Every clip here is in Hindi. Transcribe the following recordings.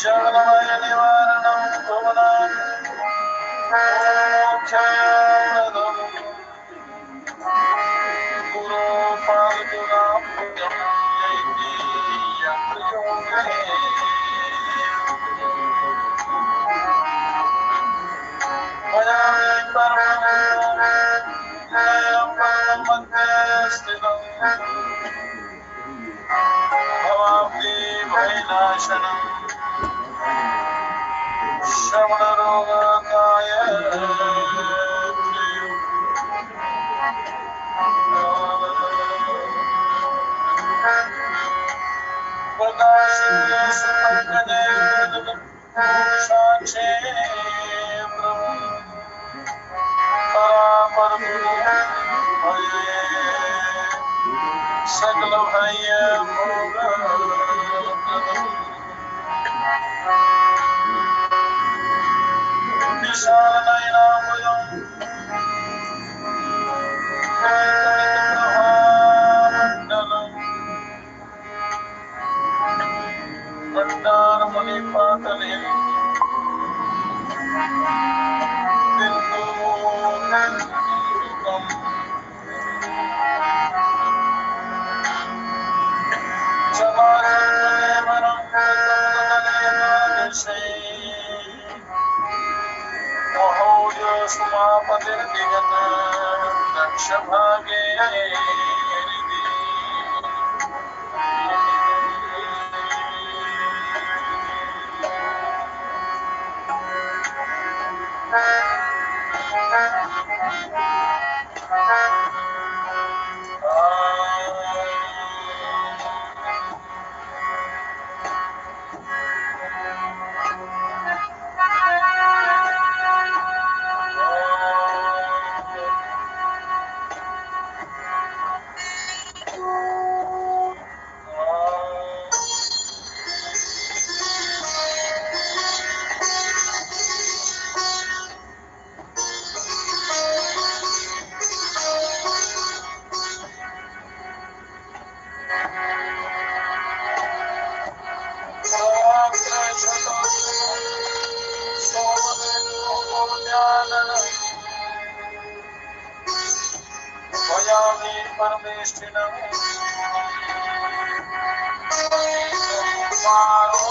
जगन्मय निवारणं भुवनं मोक्षप्रदं गुरो पादुकाभ्युदं जैकीयप्रियोगे भजामि परमं मध्ये स्थितं भवाब्धि भयनाशनं श्रवणरोगकाय प्रकाशे सुपङ्कजे साक्षे प्रभु परापरगुरु भये सकल भय भोग विशाल नयनामयं प्रभामण्डलं भण्डारमणिपाटले बिन्दुकम् जलाशयकलेवरं कृतकलेवरसे महोजसुमापतिर्निगत दक्षभागे परमेष्ठिनं कुमारो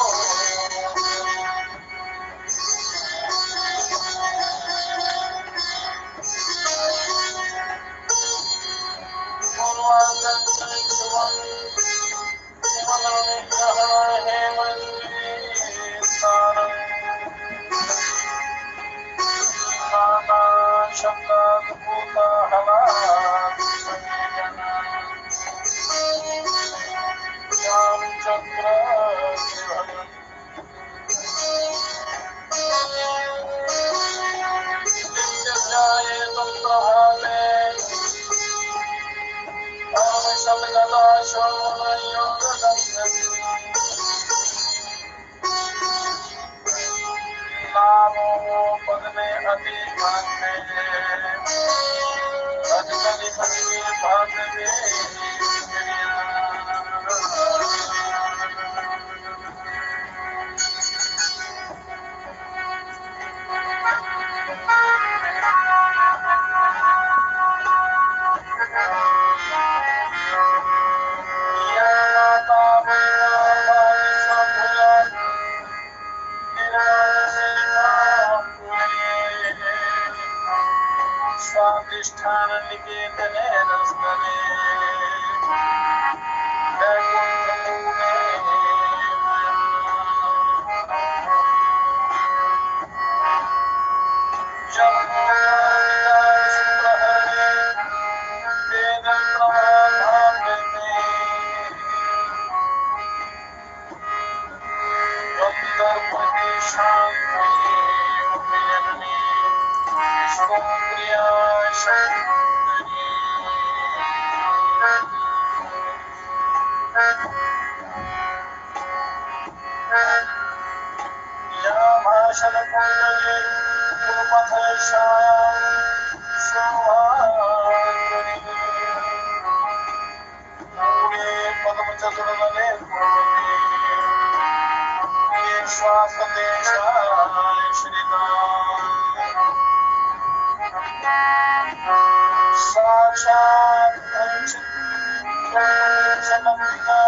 स्वादिष्ठान निकेतने रसने स्वासदेशाय श्रीराम साक्षात् जनप्रिया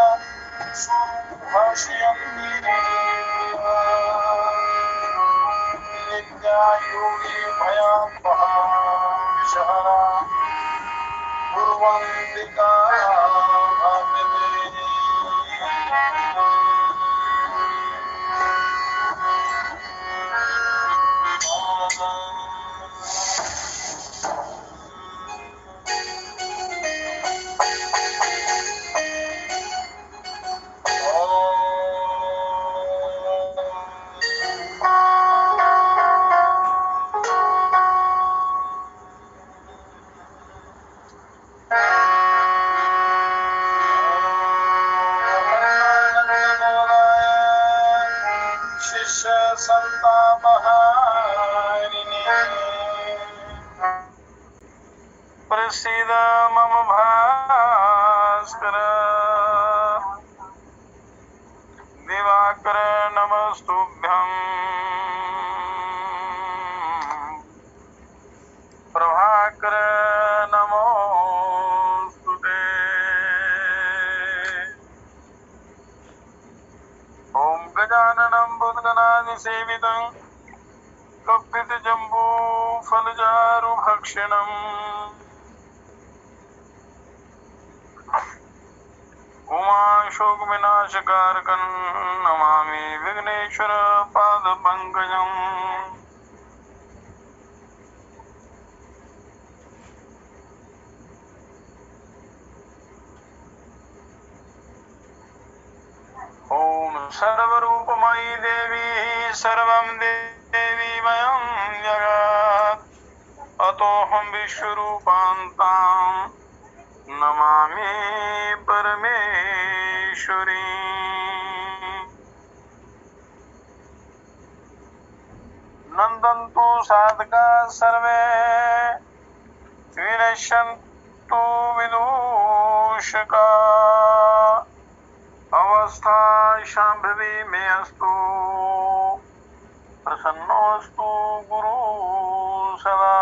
भाषयन्ति नित्यायोगी भयावहा विषहरा कुर्वन्ति शिष्य संतापहारिणे प्रसीद मम भास्कर दिवाकर नमस्तुभ्यं प्रभाकर नमोस्तुते ओम गजाननं भूतगणादिसेवितं कल्पितजम्बूफलचारुभक्षणम् उमाशोकविनाशकारकं नमामि विघ्नेश्वर पादपङ्कजम् ओम सर्वरूपमयी देवी सर्वं देवीमयं जगत् अतोऽहं विश्वरूपान्तां नमामि परमेश्वरी नन्दन्तु साधका सर्वे विनश्यन्तु विदूषका अवस्था शाम्भवी मे अस्तु प्रसन्नोऽस्तु गुरु सदा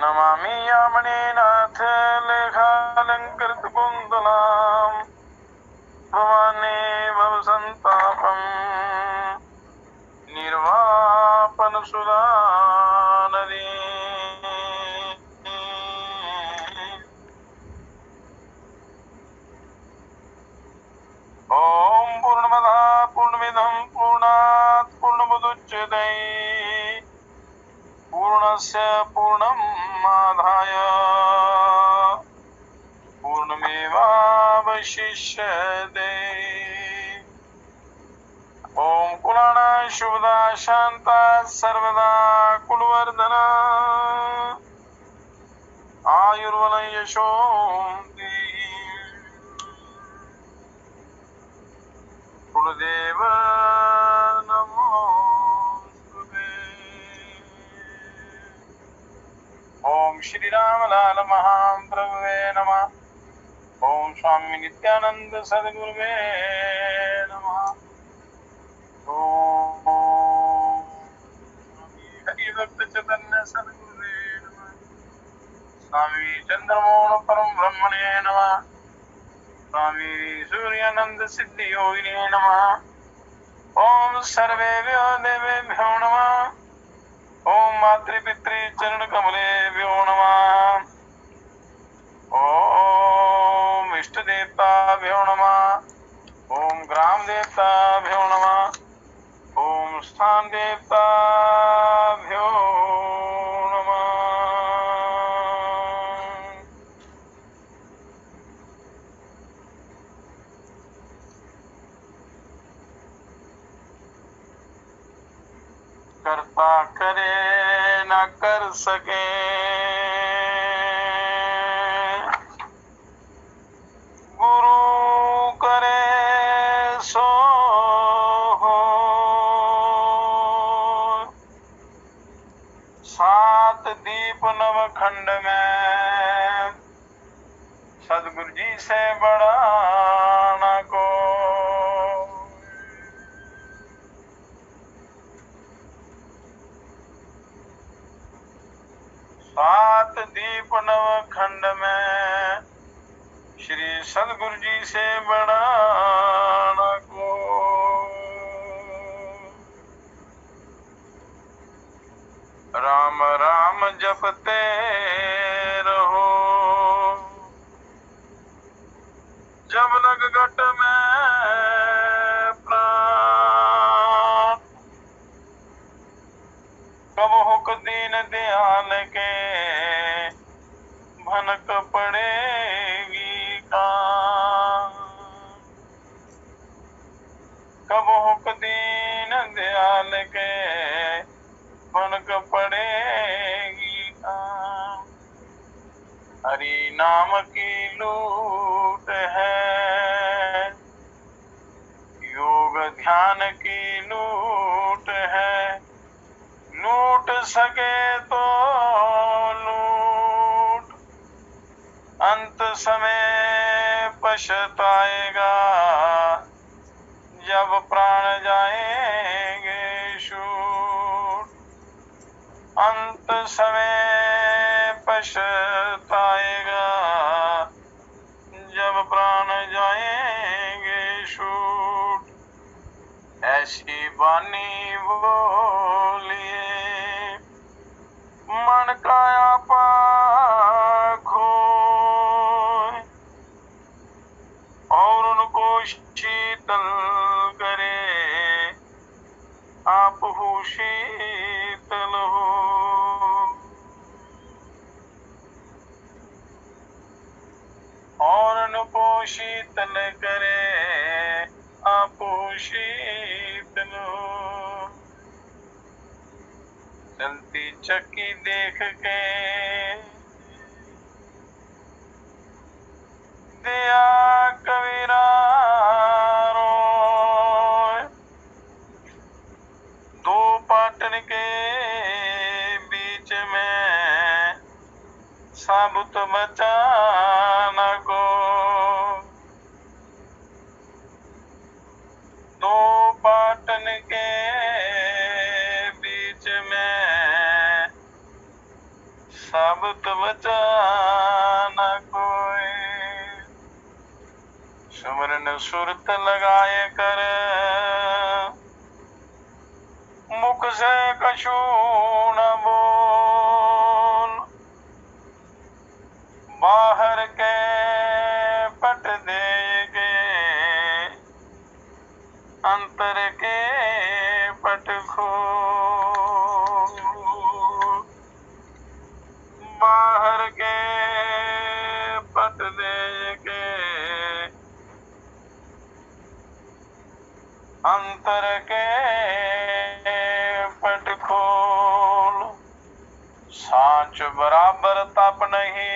नमामि यामिनीनाथ लेखालङ्कृत कुन्दलां भवानी भवसन्तापं निर्वापन सुधा नदी ओम पूर्णमदः पूर्णमिदं पूर्णात् पूर्णमुदच्यते पूर्णस्य पूर्णमादाय पूर्णमेवावशिष्यते ओम कुलाना शुभदा शांता सर्वदा कुलवर्धना आयुर्वनं यशो गुरुदेव नमोस्तुते। ओम श्री राम लाल महाप्रभुवे नमः। ओम स्वामी नित्यानंद सद्गुरुवे नमः। ओम हरि भक्त चैतन्य सद्गुरुवे नमः। स्वामी चंद्रमोहन परम ब्रह्मणे नमः। स्वामी सूर्यानंद सिद्धि योगिने नमः। ओम सर्वेभ्यो देवेभ्यो नमः। ओम मातृपितृ चरण कमलेभ्यो नमः। ओम इष्ट देवताभ्यो नमः। ओम ग्राम देवताभ्यो नमः। ओम स्थान देवताभ्यो नमः। करता करे न कर सके गुरु करे सो हो। सात दीप नवखंड में सदगुरु जी से बड़ा न को। सात दीप नवखंड में श्री सदगुरु जी से बड़ा न को। राम राम जपते रहो जब लग घट में प्राण। कब हुक दीन दयाल के भनक पड़ेगी कान। कब हुक दीन दयाल के भनक पड़ेगी कान। हरि नाम की लूट है योग ध्यान की लूट है। लूट सके तो लूट अंत समय पछताएगा जब प्राण जाएंगे छूट। अंत समय पछताएगा जब प्राण जाएंगे छूट। ऐसी वाणी बोलिए मन का आपा खोए और उनको शीतल करे आप हो शीतल हो। और उनको शीतल करे आप हो शीतल हो। चलती चक्की देख के दिया कबीरा रोए। दो पाटन के बीच में साबुत बचा न को। दो पाटन के बीच में साबुत बचा न कोई। सुमरन सुरत लगाए कर मुख से कछु न बोल। बाहर के पट देगे अंतर के पट खोल। बाहर के पट देगे अंतर के पट खोल। सांच बराबर तप नहीं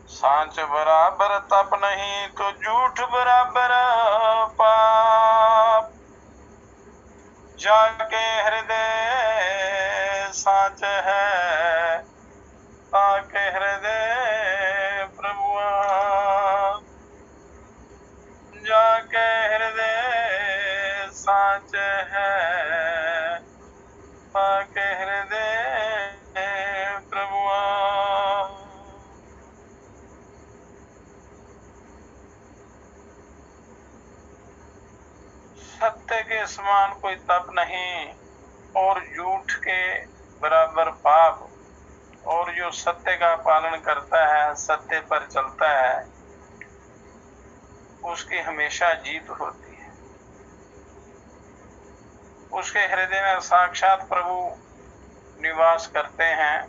सांच बराबर तप नहीं तो झूठ बराबर पाप। जाके हृदय सांच है ताके हृदय प्रभुआ। जाके हृदय सांच है ताके हृदय प्रभुआ। सत्य के समान कोई तप नहीं और झूठ के बराबर पाप। और जो सत्य का पालन करता है सत्य पर चलता है उसकी हमेशा जीत होती है। उसके हृदय में साक्षात प्रभु निवास करते हैं।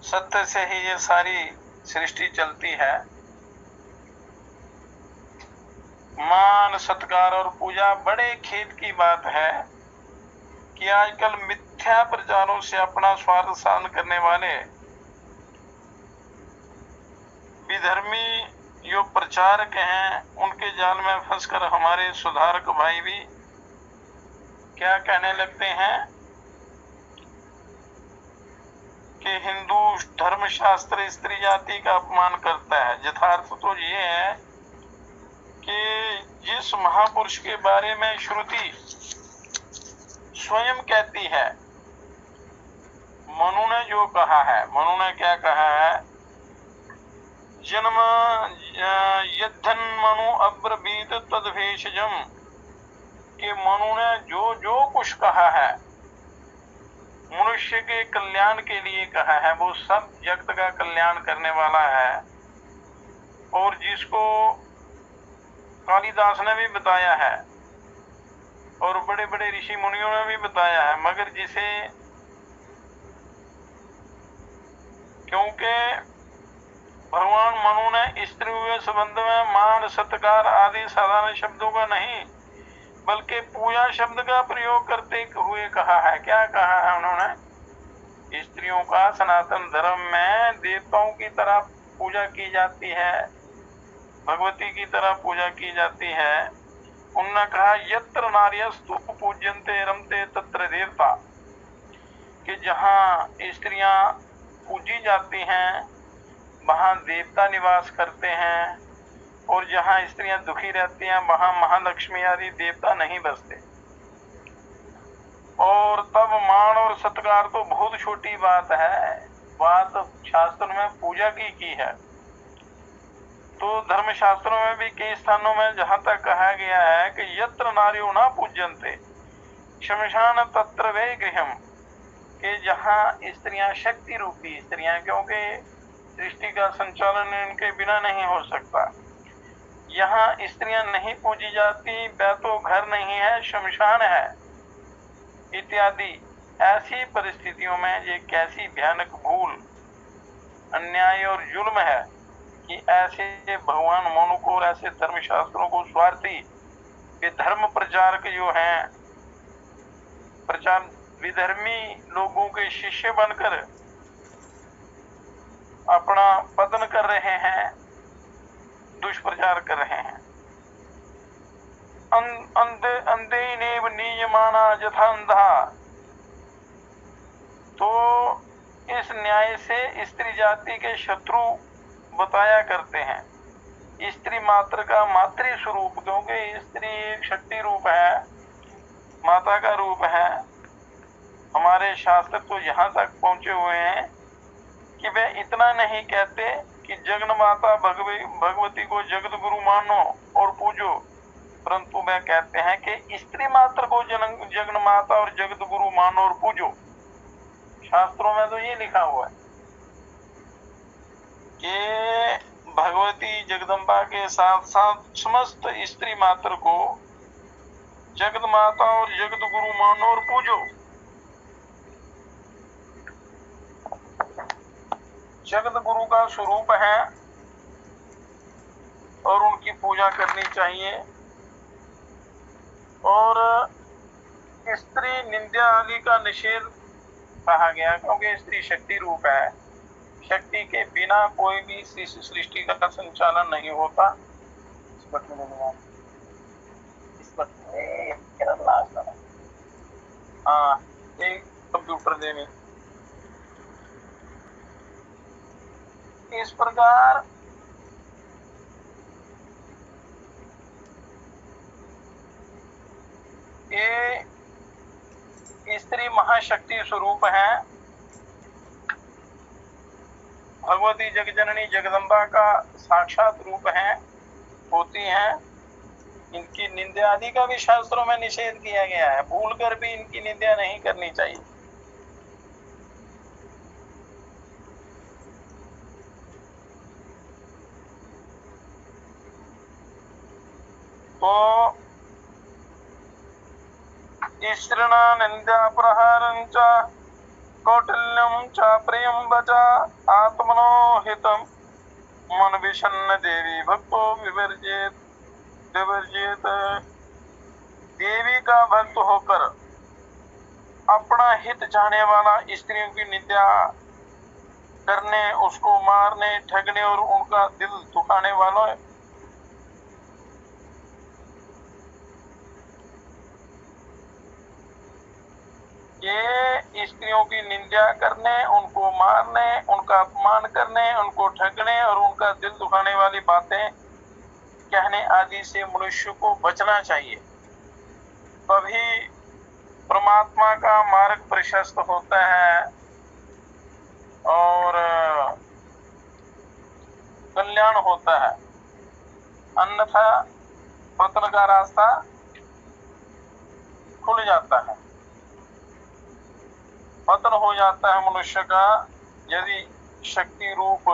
सत्य से ही ये सारी सृष्टि चलती है। मान सत्कार और पूजा बड़े खेद की बात है कि आजकल मिथ्या प्रचारों से अपना स्वार्थ साधन करने वाले विधर्मी जो प्रचारक हैं उनके जाल में फंसकर हमारे सुधारक भाई भी क्या कहने लगते हैं कि हिंदू धर्मशास्त्र स्त्री जाति का अपमान करता है। यथार्थ तो ये है कि जिस महापुरुष के बारे में श्रुति स्वयं कहती है। मनु ने जो कहा है, मनु ने क्या कहा है? जन्म यद्धन मनु अब्रवीत तद्भेषजम, कि मनु ने जो जो कुछ कहा है मनुष्य के कल्याण के लिए कहा है, वो सब जगत का कल्याण करने वाला है। और जिसको कालिदास ने भी बताया है और बड़े बड़े ऋषि मुनियों ने भी बताया है, मगर जिसे क्योंकि भगवान मनु ने स्त्री के संबंध में मान सत्कार आदि साधारण शब्दों का नहीं बल्कि पूजा शब्द का प्रयोग करते हुए कहा है। क्या कहा है उन्होंने? स्त्रियों का सनातन धर्म में देवताओं की तरह पूजा की जाती है, भगवती की तरह पूजा की जाती है। उन्होंने कहा यत्र नार्यस्तु पूज्यन्ते रमते तत्र देवता, कि जहाँ स्त्रियां पूजी जाती हैं वहां देवता निवास करते हैं, और जहाँ स्त्रियां दुखी रहती हैं वहां महालक्ष्मी आदि देवता नहीं बसते। और तब मान और सत्कार तो बहुत छोटी बात है, बात शास्त्र में पूजा की है। तो धर्म शास्त्रों में भी कई स्थानों में जहां तक कहा गया है कि यत्र नार्यो न पूज्यन्ते शमशान तत्र वे गृहम, कि जहां स्त्रियां शक्ति रूपी स्त्रियां, क्योंकि सृष्टि का संचालन इनके बिना नहीं हो सकता, यहाँ स्त्रियां नहीं पूजी जाती, वह तो घर नहीं है शमशान है इत्यादि। ऐसी परिस्थितियों में ये कैसी भयानक भूल, अन्याय और जुल्म है कि ऐसे भगवान मनु को, ऐसे धर्म शास्त्रों को स्वार्थी विधर्म प्रचारक जो हैं, प्रचार विधर्मी लोगों के शिष्य बनकर अपना पतन कर रहे हैं, दुष्प्रचार कर रहे हैं। अंधे नेव नियमाना यथा अंधा, तो इस न्याय से स्त्री जाति के शत्रु बताया करते हैं। स्त्री मात्र का मातृ स्वरूप, क्योंकि स्त्री एक शक्ति रूप है, माता का रूप है। हमारे शास्त्र तो यहाँ तक पहुंचे हुए हैं कि वे इतना नहीं कहते कि जगन माता भगवती को जगत गुरु मानो और पूजो, परंतु वे कहते हैं कि स्त्री मात्र को जगन माता और जगत गुरु मानो और पूजो। शास्त्रों में तो ये लिखा हुआ है कि भगवती जगदम्बा के साथ साथ समस्त स्त्री मात्र को जगत माता और जगत गुरु मानो और पूजो। जगत गुरु का स्वरूप है और उनकी पूजा करनी चाहिए। और स्त्री निंदा आदि का निषेध कहा गया, क्योंकि स्त्री शक्ति रूप है, शक्ति के बिना कोई भी सृष्टि का संचालन नहीं होता। हाँ, एक कंप्यूटर देने इस प्रकार ये स्त्री महाशक्ति स्वरूप है। भगवती जगजननी जगदम्बा का साक्षात रूप है, होती हैं। इनकी निंदा आदि का भी शास्त्रों में निषेध किया गया है, भूलकर भी इनकी निंदा नहीं करनी चाहिए। तो स्त्रीणा निंदा प्रहारं च कौटिल्यं च प्रियं वचा आत्मनो हितं मन विषन्न देवी भक्तो विवर्जित। देवी का भक्त होकर अपना हित चाहने वाला स्त्रियों की निंदा करने, उसको मारने, ठगने और उनका दिल दुखाने वालों ये स्त्रियों की निंदा करने, उनको मारने, उनका अपमान करने, उनको ठगने और उनका दिल दुखाने वाली बातें कहने आदि से मनुष्य को बचना चाहिए। तभी परमात्मा का मार्ग प्रशस्त होता है और कल्याण होता है, अन्यथा पतन का रास्ता खुल जाता है, पतन हो जाता है मनुष्य का यदि शक्ति रूप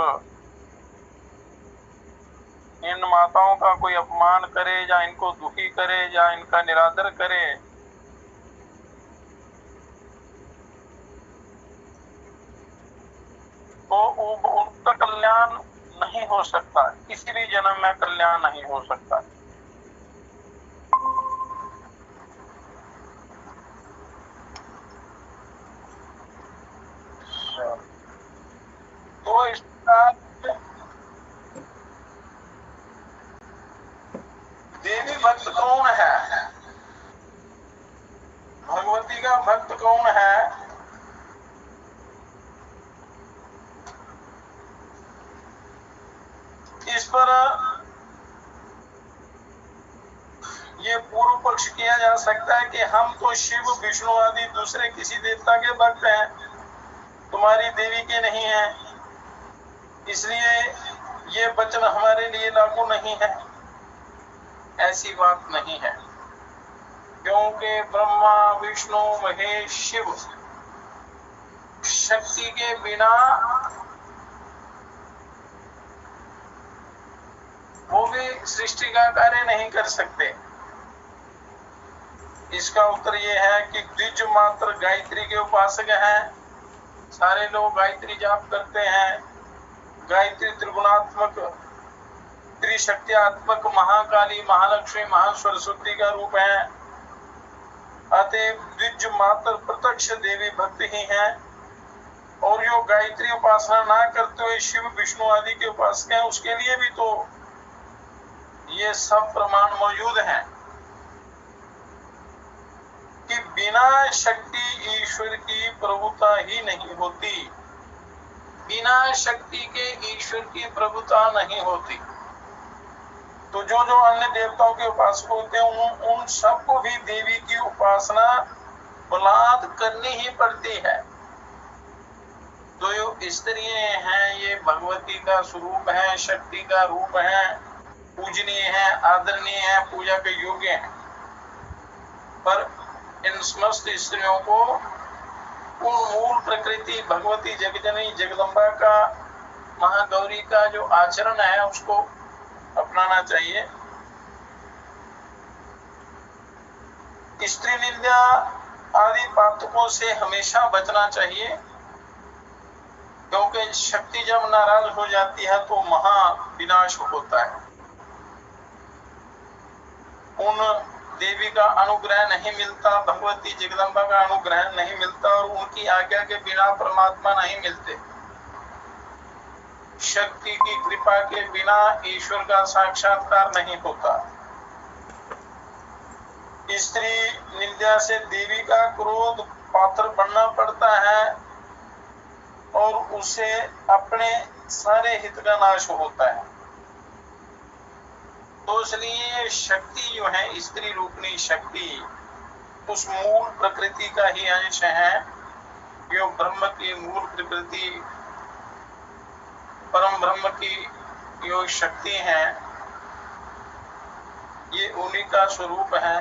इन माताओं का कोई अपमान करे या इनको दुखी करे या इनका निरादर करे। तो उनका कल्याण नहीं हो सकता, किसी भी जन्म में कल्याण नहीं हो सकता। तो इस देवी भक्त कौन है, भगवती का भक्त कौन है? इस पर ये पूर्व पक्ष किया जा सकता है कि हम तो शिव विष्णु आदि दूसरे किसी देवता के भक्त हैं, तुम्हारी देवी के नहीं हैं, इसलिए ये वचन हमारे लिए लागू नहीं है। ऐसी बात नहीं है, क्योंकि ब्रह्मा विष्णु महेश शिव शक्ति के बिना वो भी सृष्टि का कार्य नहीं कर सकते। इसका उत्तर ये है कि द्विज मात्र गायत्री के उपासक हैं, सारे लोग गायत्री जाप करते हैं। गायत्री त्रिगुणात्मक त्रिशक्त्यात्मक महाकाली महालक्ष्मी महासरस्वती का रूप है, अतएव द्विज मात्र प्रत्यक्ष देवी भक्त ही हैं। और जो गायत्री उपासना ना करते हुए शिव विष्णु आदि के उपासक हैं, उसके लिए भी तो ये सब प्रमाण मौजूद हैं कि बिना शक्ति ईश्वर की प्रभुता ही नहीं होती, बिना शक्ति के ईश्वर की प्रभुता नहीं होती। तो जो जो अन्य देवताओं के उपासक होते हैं उन सबको भी देवी की उपासना बलात् करनी ही पड़ती है। तो जो स्त्रियां हैं ये भगवती का स्वरूप है, शक्ति का रूप है, पूजनीय है, आदरणीय है, पूजा के योग्य है। पर इन समस्त स्त्रियों को मूल प्रकृति भगवती जगजननी जगदम्बा का महागौरी का जो आचरण है उसको अपनाना चाहिए। स्त्री निंदा आदि पातकों से हमेशा बचना चाहिए, क्योंकि शक्ति जब नाराज हो जाती है तो महा विनाश होता है। उन देवी का अनुग्रह नहीं मिलता, भगवती जगदम्बा का अनुग्रह नहीं मिलता और उनकी आज्ञा के बिना परमात्मा नहीं मिलते। शक्ति की कृपा के बिना ईश्वर का साक्षात्कार नहीं होता। स्त्री निंदा से देवी का क्रोध पात्र बनना पड़ता है और उसे अपने सारे हित का नाश होता है। तो इसलिए शक्ति जो है स्त्री रूपणी शक्ति उस मूल प्रकृति का ही अंश है, जो ब्रह्म की मूल प्रकृति परम ब्रह्म की जो शक्ति है ये उन्हीं का स्वरूप है।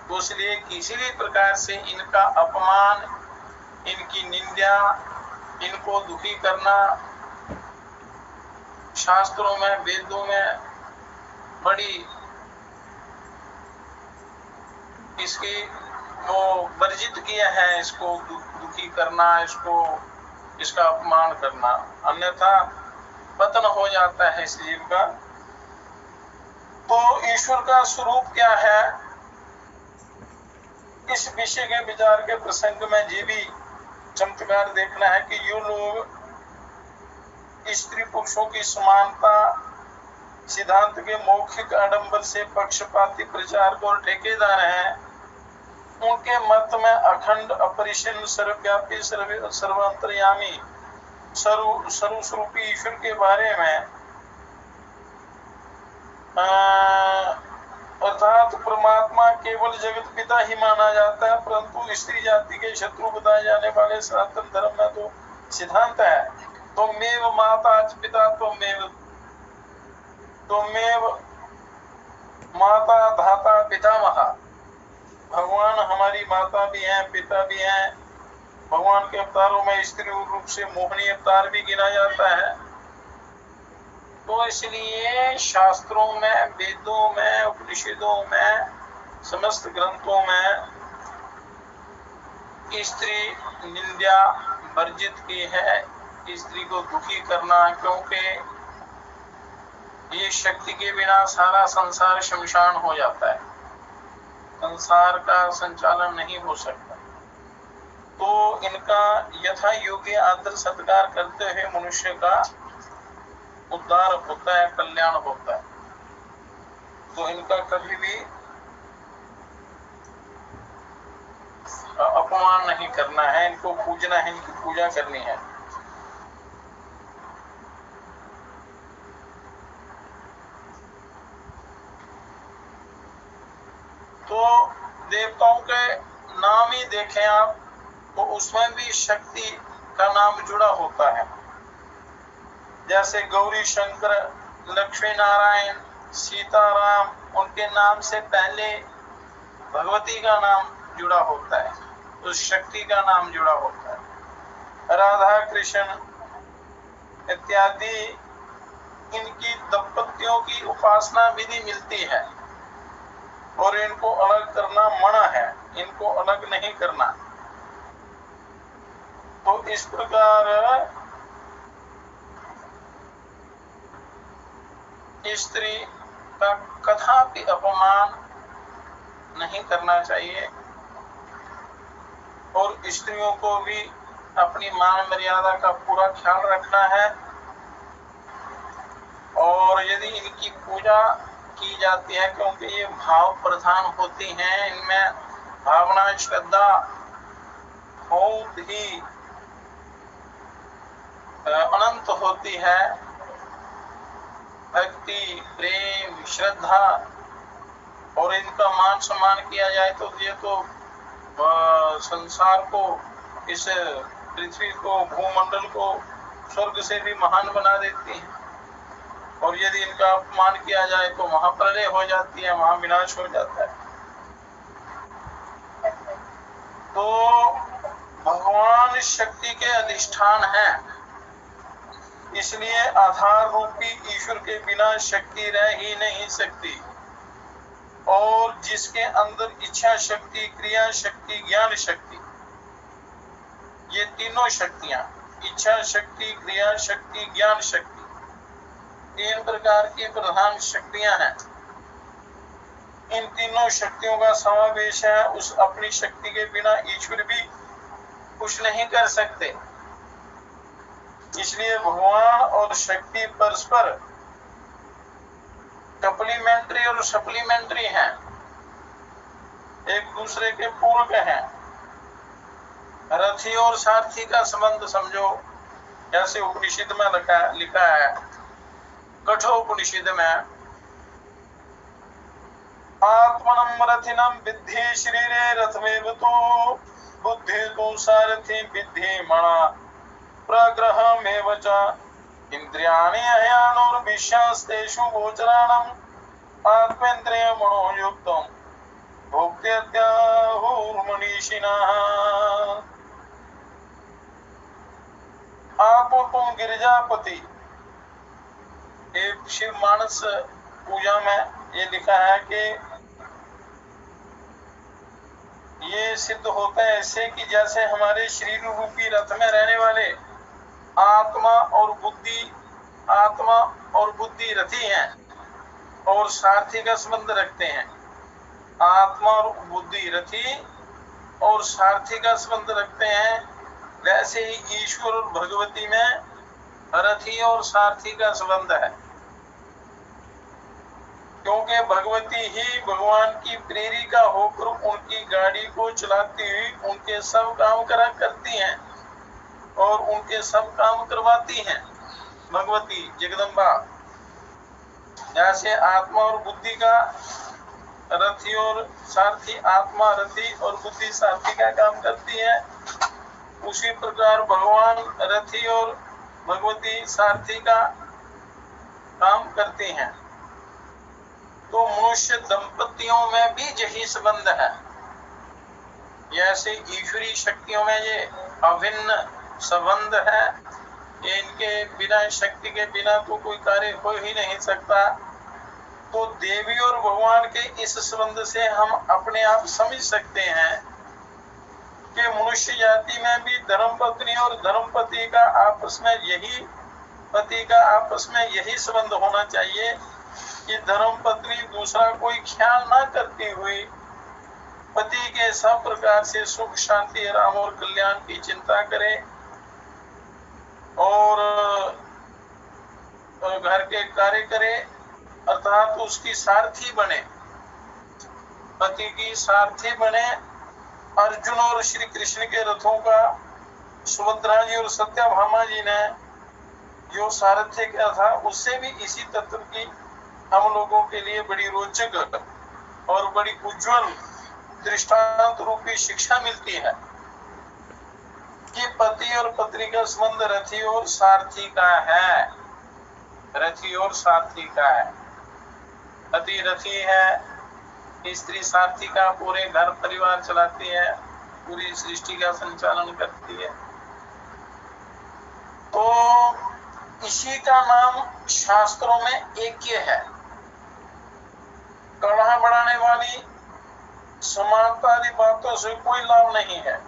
तो इसलिए किसी भी प्रकार से इनका अपमान, इनकी निंदा, इनको दुखी करना शास्त्रों में वेदों में बड़ी इसकी वो वर्जित किया है, इसको दुखी करना, इसका अपमान करना, अन्यथा पतन हो जाता है इस जीव का। तो ईश्वर का स्वरूप क्या है, इस विषय के विचार के प्रसंग में ये भी चमत्कार देखना है कि ये लोग स्त्री पुरुषों की समानता सिद्धांत के मौखिक आडंबर से पक्षपाती प्रचारक और ठेकेदार हैं। उनके मत में अखंड अपरिचिन्न सर्वव्यापी सर्वांतर्यामी सर्वस्वरूपी ईश्वर के बारे में अर्थात परमात्मा केवल जगत पिता ही माना जाता है, परंतु स्त्री जाति के शत्रु बताए जाने वाले सनातन धर्म में तो सिद्धांत है त्वमेव माता च पिता त्वमेव माता धाता पितामह। भगवान हमारी माता भी हैं, पिता भी हैं। भगवान के अवतारों में स्त्री रूप से मोहिनी अवतार भी गिना जाता है। तो इसलिए शास्त्रों में, वेदों में, उपनिषदों में, समस्त ग्रंथों में स्त्री निंदा वर्जित की है, स्त्री को दुखी करना, क्योंकि ये शक्ति के बिना सारा संसार शमशान हो जाता है, संसार का संचालन नहीं हो सकता। तो इनका यथा योग्य आदर सत्कार करते हुए मनुष्य का उद्धार होता है, कल्याण होता है। तो इनका कभी भी अपमान नहीं करना है, इनको पूजना है, इनकी पूजा करनी है। तो देवताओं के नाम ही देखें आप तो उसमें भी शक्ति का नाम जुड़ा होता है। जैसे गौरी शंकर, लक्ष्मी नारायण, सीताराम, उनके नाम से पहले भगवती का नाम जुड़ा होता है, उस शक्ति का नाम जुड़ा होता है। राधा कृष्ण इत्यादि इनकी दंपतियों की उपासना विधि मिलती है और इनको अलग करना मना है, इनको अलग नहीं करना। तो इस प्रकार स्त्री का कदापि अपमान नहीं करना चाहिए और स्त्रियों को भी अपनी मान मर्यादा का पूरा ख्याल रखना है। और यदि इनकी पूजा की जाती है, क्योंकि ये भाव प्रधान होती हैं, इनमें भावना, श्रद्धा बहुत ही अनंत होती है, भक्ति, प्रेम, श्रद्धा, और इनका मान सम्मान किया जाए तो ये तो संसार को, इस पृथ्वी को, भूमंडल को स्वर्ग से भी महान बना देती है। और यदि इनका अपमान किया जाए तो महाप्रलय हो जाती है, महाविनाश हो जाता है। तो भगवान शक्ति के अधिष्ठान हैं, इसलिए आधार रूपी ईश्वर के बिना शक्ति रह ही नहीं सकती। और जिसके अंदर इच्छा शक्ति, क्रिया शक्ति, ज्ञान शक्ति, ये तीनों शक्तियां, इच्छा शक्ति, क्रिया शक्ति, ज्ञान शक्ति, तीन प्रकार की प्रधान शक्तियां हैं। इन तीनों शक्तियों का समावेश है। उस अपनी शक्ति के बिना ईश्वर भी कुछ नहीं कर सकते। इसलिए भगवान और शक्ति परस्पर कम्प्लीमेंट्री और सप्लीमेंट्री हैं, एक दूसरे के पूरक हैं। रथी और सारथी का संबंध समझो, जैसे उपनिषद में लिखा है, कठोपनिषद में, आत्मनम रथिनम विद्धि शरीरे रथमेव तो बुद्धि तो सारथी विद्धि मणा प्रग्रहमेव च इंद्रियाणि अयानोर्विश्यास्तेषु गोचराणम् आत्मेन्द्रिय मनोयुक्तम् भोक्तेत्याहुर्मनीषिणः। आपो तुम गिरिजापति। एक शिव मानस पूजा में ये लिखा है कि ये सिद्ध होता है ऐसे कि जैसे हमारे शरीर रूपी रथ में रहने वाले आत्मा और बुद्धि रथी हैं और सारथी का संबंध रखते हैं। आत्मा और बुद्धि रथी और सारथी का संबंध रखते हैं, वैसे ही ईश्वर और भगवती में रथी और सारथी का संबंध है। क्योंकि भगवती ही भगवान की प्रेरिका होकर उनकी गाड़ी को चलाती हुई उनके सब काम करती हैं और उनके सब काम करवाती हैं। भगवती जगदम्बा जैसे आत्मा और बुद्धि का रथी और सारथी, आत्मा रथी और बुद्धि सारथी का काम करती है, उसी प्रकार भगवान रथी और भगवती सारथी का काम करती हैं। तो मनुष्य दंपतियों में भी यही संबंध है। जैसे ईश्वरीय शक्तियों में ये अभिन्न संबंध है, ये इनके बिना, शक्ति के बिना तो कोई कार्य हो ही नहीं सकता। तो देवी और भगवान के इस संबंध से हम अपने आप समझ सकते हैं कि मनुष्य जाति में भी धर्मपत्नी और धर्मपति का आपस में यही, पति का आपस में यही संबंध होना चाहिए कि धर्मपत्नी दूसरा कोई ख्याल ना करती हुई पति के सब प्रकार से सुख शांति आराम और कल्याण की चिंता करे और घर के कार्य करे, अर्थात उसकी सारथी बने, पति की सारथी बने। अर्जुन और श्री कृष्ण के रथों का सुभद्रा जी और सत्यभामा जी ने जो सारथ्य किया था, उससे भी इसी तत्व की हम लोगों के लिए बड़ी रोचक और बड़ी उज्जवल दृष्टांत रूपी शिक्षा मिलती है कि पति और पत्नी का संबंध रथी और सारथी का है, रथी और सारथी का है। पति रथी है, स्त्री सारथी का, पूरे घर परिवार चलाती है, पूरी सृष्टि का संचालन करती है। तो इसी का नाम शास्त्रों में ऐक्य है। कलह बढ़ाने वाली समानता आदि बातों से कोई लाभ नहीं है,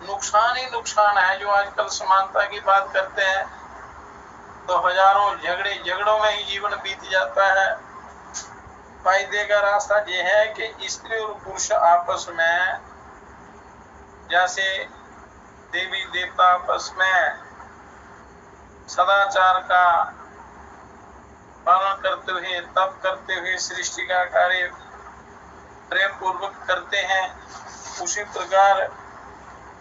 नुकसान ही नुकसान है। जो आजकल समानता की बात करते हैं तो हजारों झगड़ों में ही जीवन बीत जाता है। फायदे का रास्ता यह है कि स्त्री और पुरुष आपस में, जैसे देवी देवता आपस में सदाचार का पालन करते हुए, तप करते हुए सृष्टि का कार्य प्रेम पूर्वक करते हैं, उसी प्रकार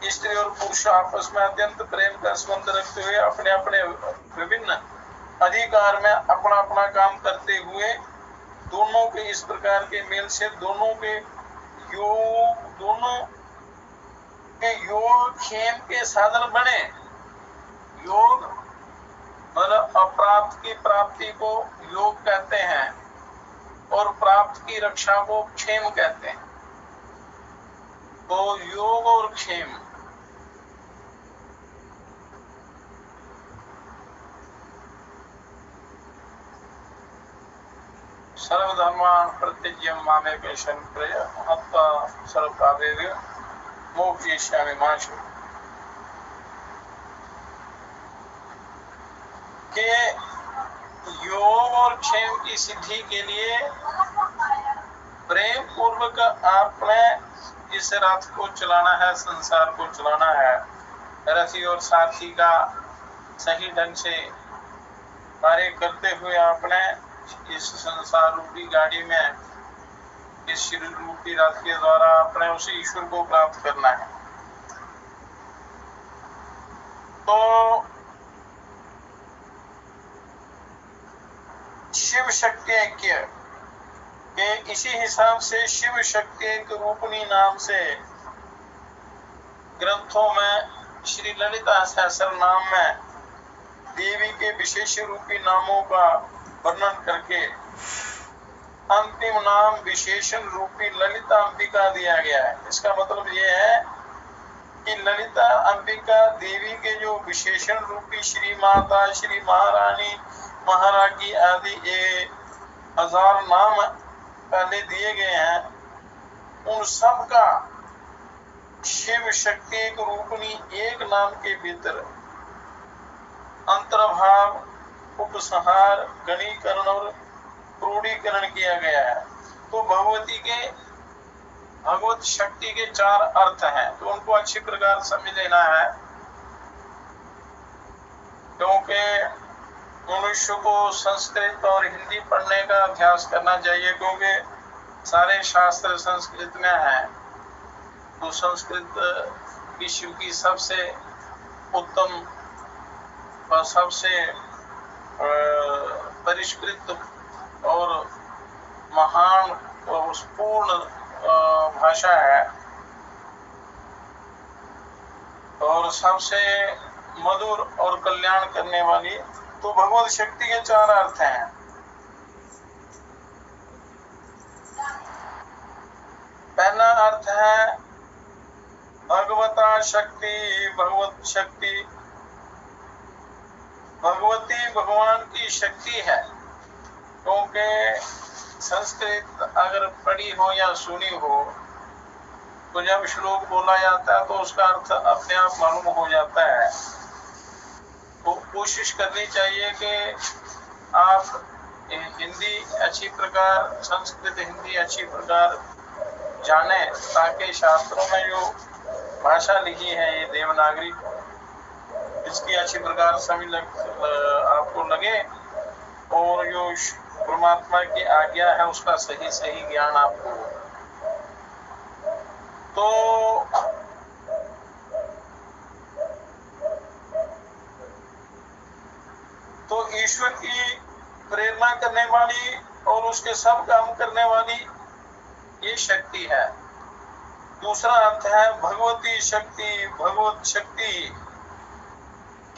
स्त्री और पुरुष आपस में अत्यंत प्रेम का संबंध रखते हुए अपने अपने विभिन्न अधिकार में अपना अपना काम करते हुए दोनों के इस प्रकार के मेल से दोनों के योग क्षेम के साधन बने। योग मतलब अप्राप्त की प्राप्ति को योग कहते हैं और प्राप्त की रक्षा को क्षेम कहते हैं। तो योग और क्षेम, सर्वधर्मान् परित्यज्य मामेकं शरणं व्रज हत्वा सर्वपापेभ्यो मोक्षयिष्यामि मा शुचः। के योग और क्षेम की सिद्धि के लिए प्रेम पूर्वक आपने इस रथ को चलाना है, संसार को चलाना है। रथी और सारथी का सही ढंग से कार्य करते हुए आपने इस संसार रूपी गाड़ी में, इस शरीर रूपी रथ के द्वारा अपने उस ईश्वर को प्राप्त करना है। तो शिव शक्ति ऐक्य के इसी हिसाब से शिव शक्ति एक रूपणी नाम से ग्रंथों में, श्री ललिता सहस्त्र नाम में देवी के विशेष रूपी नामों का वर्णन करके अंतिम नाम विशेषण रूपी ललिता अंबिका दिया गया है। इसका मतलब यह है कि ललिता अंबिका देवी के जो विशेषण रूपी श्री माता, श्री महारानी, महाराजी आदि ये 1000 नाम पहले दिए गए हैं, उन सब का शिव शक्ति एक रूपणी एक नाम के भीतर अंतर्भाव, उपसंहार, गणीकरण और क्रोडीकरण किया गया है। तो भगवत शक्ति के 4 अर्थ हैं, तो उनको अच्छी प्रकार समझ लेना है, क्योंकि मनुष्य को संस्कृत और हिंदी पढ़ने का अभ्यास करना चाहिए, क्योंकि सारे शास्त्र संस्कृत में हैं। तो संस्कृत विश्व की सबसे उत्तम और सबसे परिष्कृत और महान पूर्ण भाषा है और सबसे मधुर और कल्याण करने वाली। तो भगवत शक्ति के 4 अर्थ हैं। पहला अर्थ है भगवता शक्ति, भगवत शक्ति। भगवती भगवान की शक्ति है, क्योंकि संस्कृत अगर पढ़ी हो या सुनी हो तो जब श्लोक बोला जाता है तो उसका अर्थ अपने आप मालूम हो जाता है। तो कोशिश करनी चाहिए कि आप हिंदी अच्छी प्रकार, संस्कृत हिंदी अच्छी प्रकार जाने, ताकि शास्त्रों में जो भाषा लिखी है ये देवनागरी, इसकी अच्छी प्रकार समझ आपको लगे और जो परमात्मा की आज्ञा है उसका सही सही ज्ञान आपको हो। तो ईश्वर की प्रेरणा करने वाली और उसके सब काम करने वाली ये शक्ति है। दूसरा अर्थ है भगवती शक्ति, भगवत शक्ति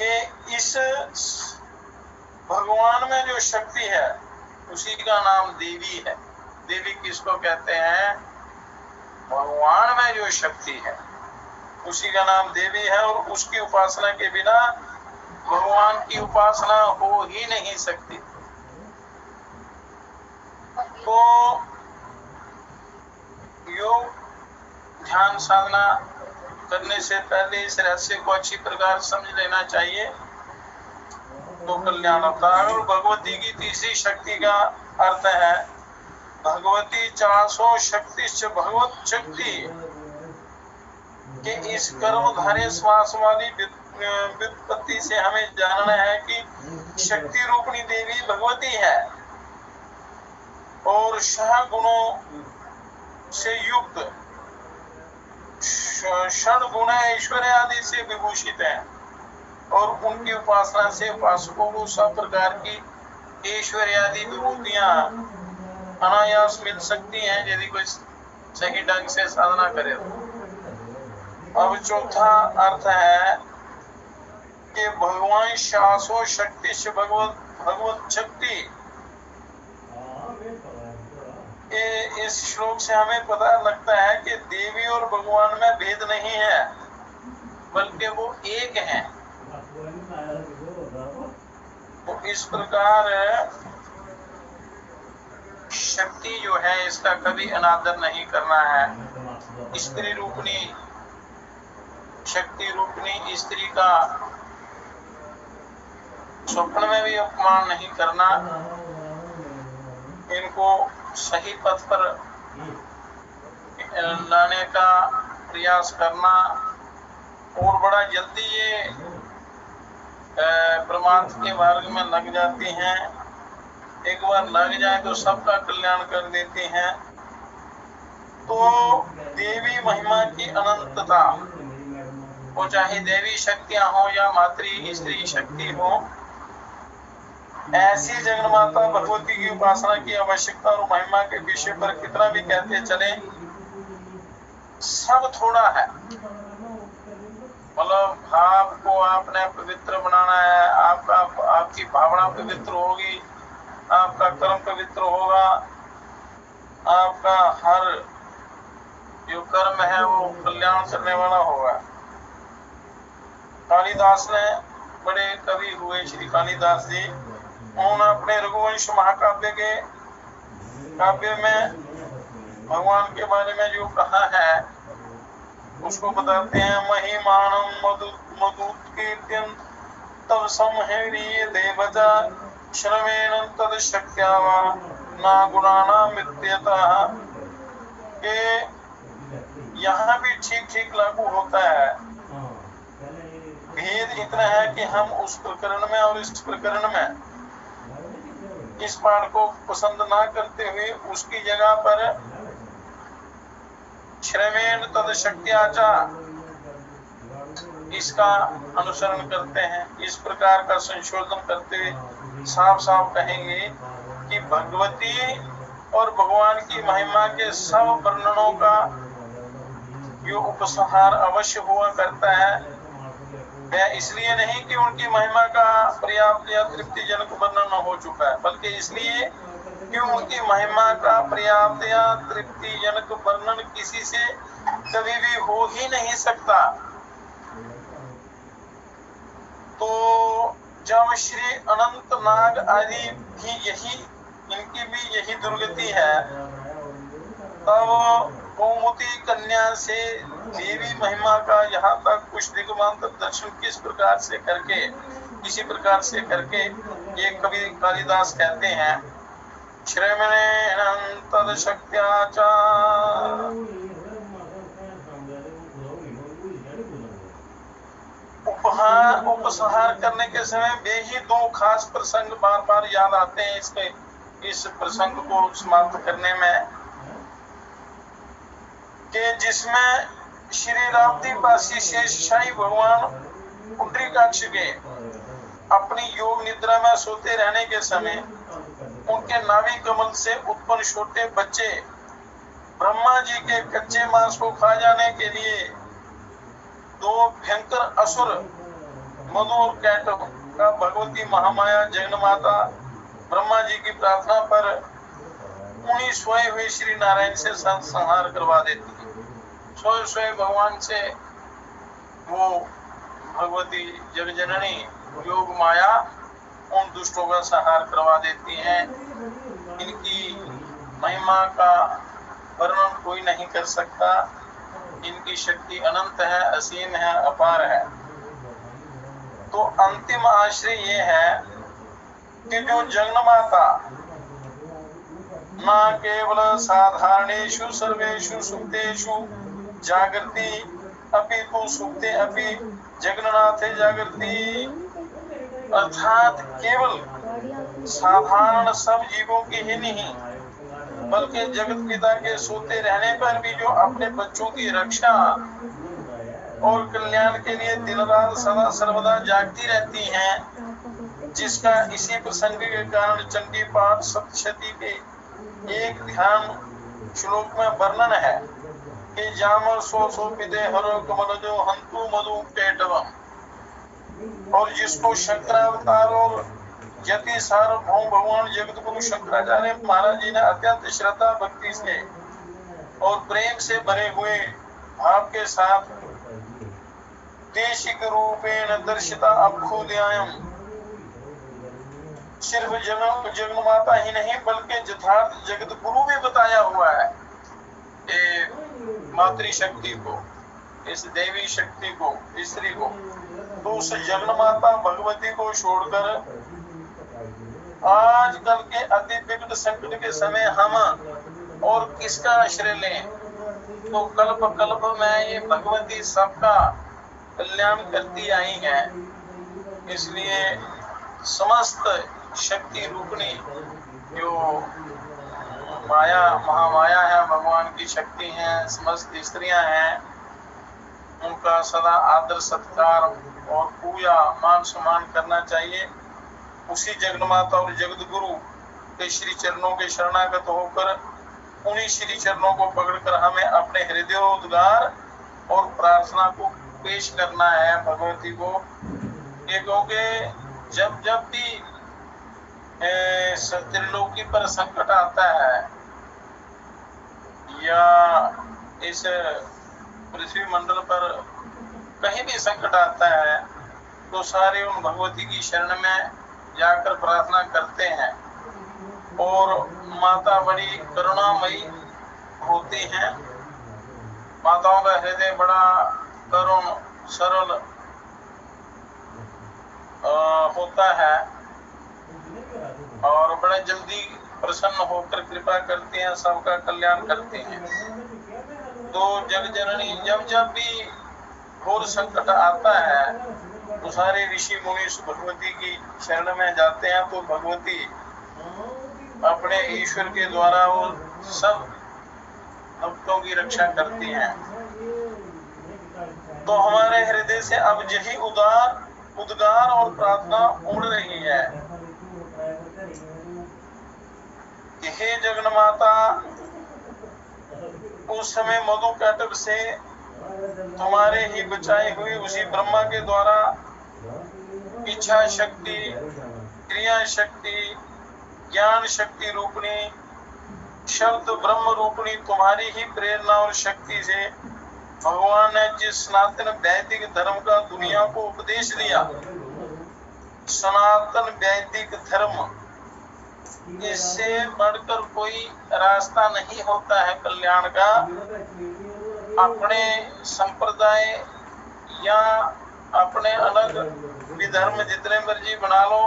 के इस भगवान में जो शक्ति है उसी का नाम देवी है। देवी किसको कहते हैं? भगवान में जो शक्ति है उसी का नाम देवी है, और उसकी उपासना के बिना भगवान की उपासना हो ही नहीं सकती। तो योग ध्यान साधना करने से पहले इस रहस्य को अच्छी प्रकार समझ लेना चाहिए, तो कल्याण होता है। और भगवती की तीसरी शक्ति का अर्थ है भगवती 400 शक्ति, भगवत शक्ति के इस कर्मधारे श्वास वाली व्युत्पत्ति से हमें जानना है कि शक्ति रूपणी देवी भगवती है और षड गुणों से युक्त, षड गुण ऐश्वर्य आदि से विभूषित है, और उनकी उपासना से उपासकों को सब प्रकार की ऐश्वर्य आदि विभूतियां अनायास मिल सकती हैं यदि कोई सही ढंग से साधना करे। अब चौथा अर्थ है कि भगवान शासो शक्ति से भगवत शक्ति। इस श्लोक से हमें पता लगता है कि देवी और भगवान में भेद नहीं है, बल्कि वो एक हैं। तो इस प्रकार शक्ति जो है इसका कभी अनादर नहीं करना है। स्त्री रूपणी, शक्ति रूपणी स्त्री का स्वप्न में भी अपमान नहीं करना, इनको सही पथ पर लाने का प्रयास करना, और बड़ा जल्दी ये परमार्थ के मार्ग में लग जाती हैं। एक बार लग जाए तो सबका कल्याण कर देती हैं। तो देवी महिमा की अनंतता, वो चाहे देवी शक्तियां हो या मातृ स्त्री शक्ति हो, ऐसी जगन्माता भगवती की उपासना की आवश्यकता और महिमा के विषय पर कितना भी कहते चले, सब थोड़ा है। मतलब भाव को आपने पवित्र बनाना है, आपकी भावना पवित्र होगी, आपका कर्म पवित्र होगा, आपका हर जो कर्म है वो कल्याण करने वाला होगा। कालिदास ने, बड़े कवि हुए श्री कालिदास जी, उन्होंने अपने रघुवंश महाकाव्य के काव्य में भगवान के बारे में जो कहा है उसको बताते हैं। महिमानम मधुकीर्त्यं तव संहरीय देवता श्रमेण तद शक्त्या वा ना गुणानां मित्यतः। के यहाँ भी ठीक ठीक लागू होता है। भेद इतना है कि हम उस प्रकरण में और इस प्रकरण में इस पाठ को पसंद ना करते हुए उसकी जगह पर श्रमेण तद शक्त्याचा इसका अनुसरण करते हैं। इस प्रकार का संशोधन करते हुए साफ साफ कहेंगे कि भगवती और भगवान की महिमा के सब वर्णनों का जो उपसंहार अवश्य हुआ करता है, वह इसलिए नहीं कि उनकी महिमा का पर्याप्त या तृप्तिजनक वर्णन हो चुका है, बल्कि इसलिए कि उनकी महिमा का पर्याप्त या तृप्तिजनक वर्णन किसी से कभी भी हो ही नहीं सकता। तो जब श्री अनंत नाग आदि भी इनकी भी यही दुर्गति है, तब गौमती कन्या से देवी महिमा का यहाँ तक कुछ दिग्मांतर दर्शन किसी प्रकार से करके ये कवि कालिदास कहते हैं, श्रवणेन तद शक्त्या उपसंहार करने के समय वे ही दो खास प्रसंग बार बार याद आते हैं इस प्रसंग को समाप्त करने में, कि जिसमें श्री रामदीपासी शेषशाही भगवान पुंडरीकाक्ष के अपनी योग निद्रा में सोते रहने के समय उनके नाभि कमल से उत्पन्न छोटे बच्चे ब्रह्मा जी के कच्चे मांस को खा जाने के लिए दो भयंकर असुर मधु और कैटव का भगवती महामाया जगन्माता ब्रह्मा जी की प्रार्थना पर उन्हीं सोए हुए श्री नारायण से संहार करवा देती है। सोए भगवान से वो भगवती जगजननी योग माया उन दुष्टों का संहार करवा देती हैं। इनकी महिमा का वर्णन कोई नहीं कर सकता। इनकी शक्ति अनंत है, असीम है, अपार है। तो अंतिम आश्रय ये है कि जो जगन्माता न केवल साधारणेषु सर्वेषु सुप्तेषु जागृति अपितु सुप्ते अपि जगन्नाथे जागृति, अर्थात केवल साधारण सब जीवों की ही नहीं बल्कि जगत पिता के सोते रहने पर भी जो अपने बच्चों की रक्षा और कल्याण के लिए दिन रात सदा सर्वदा जागती रहती हैं, जिसका इसी प्रसंग के कारण चंडी पाठ सप्तशती के एक ध्यान श्लोक में वर्णन है कि जामर सो पिते हरो कमलजो हंतु मधु पेटवम, और जिसको शंकरावतार और यति सार्वभौम भगवान जगत गुरु शंकराचार्य महाराज जी ने अत्यंत श्रद्धा भक्ति से और प्रेम से भरे हुए भाव के साथ देशिक रूपेण दर्शिता अभ्युदयायम, सिर्फ जगन्माता ही नहीं बल्कि यथार्थ जगत गुरु भी बताया हुआ है। मातृशक्ति को, इस देवी शक्ति को, स्त्री को, तो उस जगन्माता भगवती को छोड़कर आजकल के अति विकट संकट के समय हम और किसका आश्रय लें? तो कल्प कल्प में ये भगवती सबका कल्याण करती आई है। इसलिए समस्त शक्ति रूपणी जो माया महामाया है, भगवान की शक्ति है, समस्त स्त्रियां हैं, उनका सदा आदर सत्कार और पूजा मान सम्मान करना चाहिए। उसी जगन्माता और जगत गुरु के श्री चरणों के शरणागत होकर उन्हीं श्री चरणों को पकड़कर हमें अपने हृदयोद्गार और प्रार्थना को पेश करना है भगवती को। ये क्योंकि जब जब भी त्रिलोकी पर संकट आता है या इस पृथ्वी मंडल पर कहीं भी संकट आता है, तो सारे उन भगवती की शरण में जाकर प्रार्थना करते हैं और माता बड़ी करुणामयी होती हैं। माताओं का हृदय बड़ा करुण सरल होता है और बड़ा जल्दी प्रसन्न होकर कृपा करते हैं, सबका कल्याण करते हैं। तो जग जननी जब जब भी घोर संकट आता है तो सारे ऋषि मुनि भगवती की शरण में जाते हैं, तो भगवती अपने ईश्वर के द्वारा वो सब भक्तों की रक्षा करती हैं। तो हमारे हृदय से अब यही उद्गार और प्रार्थना उड़ रही है कि हे जगन माता, उस समय मधु कैटभ से तुम्हारे ही बचाई हुई उसी ब्रह्मा के द्वारा इच्छा शक्ति, क्रिया शक्ति, ज्ञान शक्ति रूपणी, शब्द ब्रह्म रूपणी तुम्हारी ही प्रेरणा और शक्ति से भगवान ने जिस सनातन वैदिक धर्म का दुनिया को उपदेश दिया, सनातन वैदिक धर्म, इससे बढ़कर कोई रास्ता नहीं होता है कल्याण का। अपने संप्रदाय या अपने अलग विधर्म जितने मर्जी बना लो,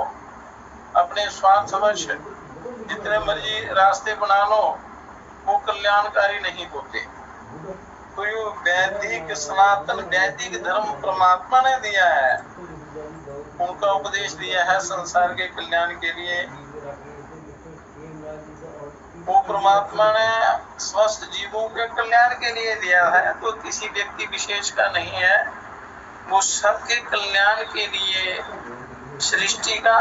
अपने स्वार्थवश जितने मर्जी रास्ते बना लो, वो कल्याणकारी नहीं होते। तो ये वैदिक सनातन वैदिक धर्म परमात्मा ने दिया है, उनका उपदेश दिया है संसार के कल्याण के लिए। वो परमात्मा ने स्वस्थ जीवों के कल्याण के लिए दिया है, तो किसी व्यक्ति विशेष का नहीं है, वो सबके कल्याण के लिए सृष्टि का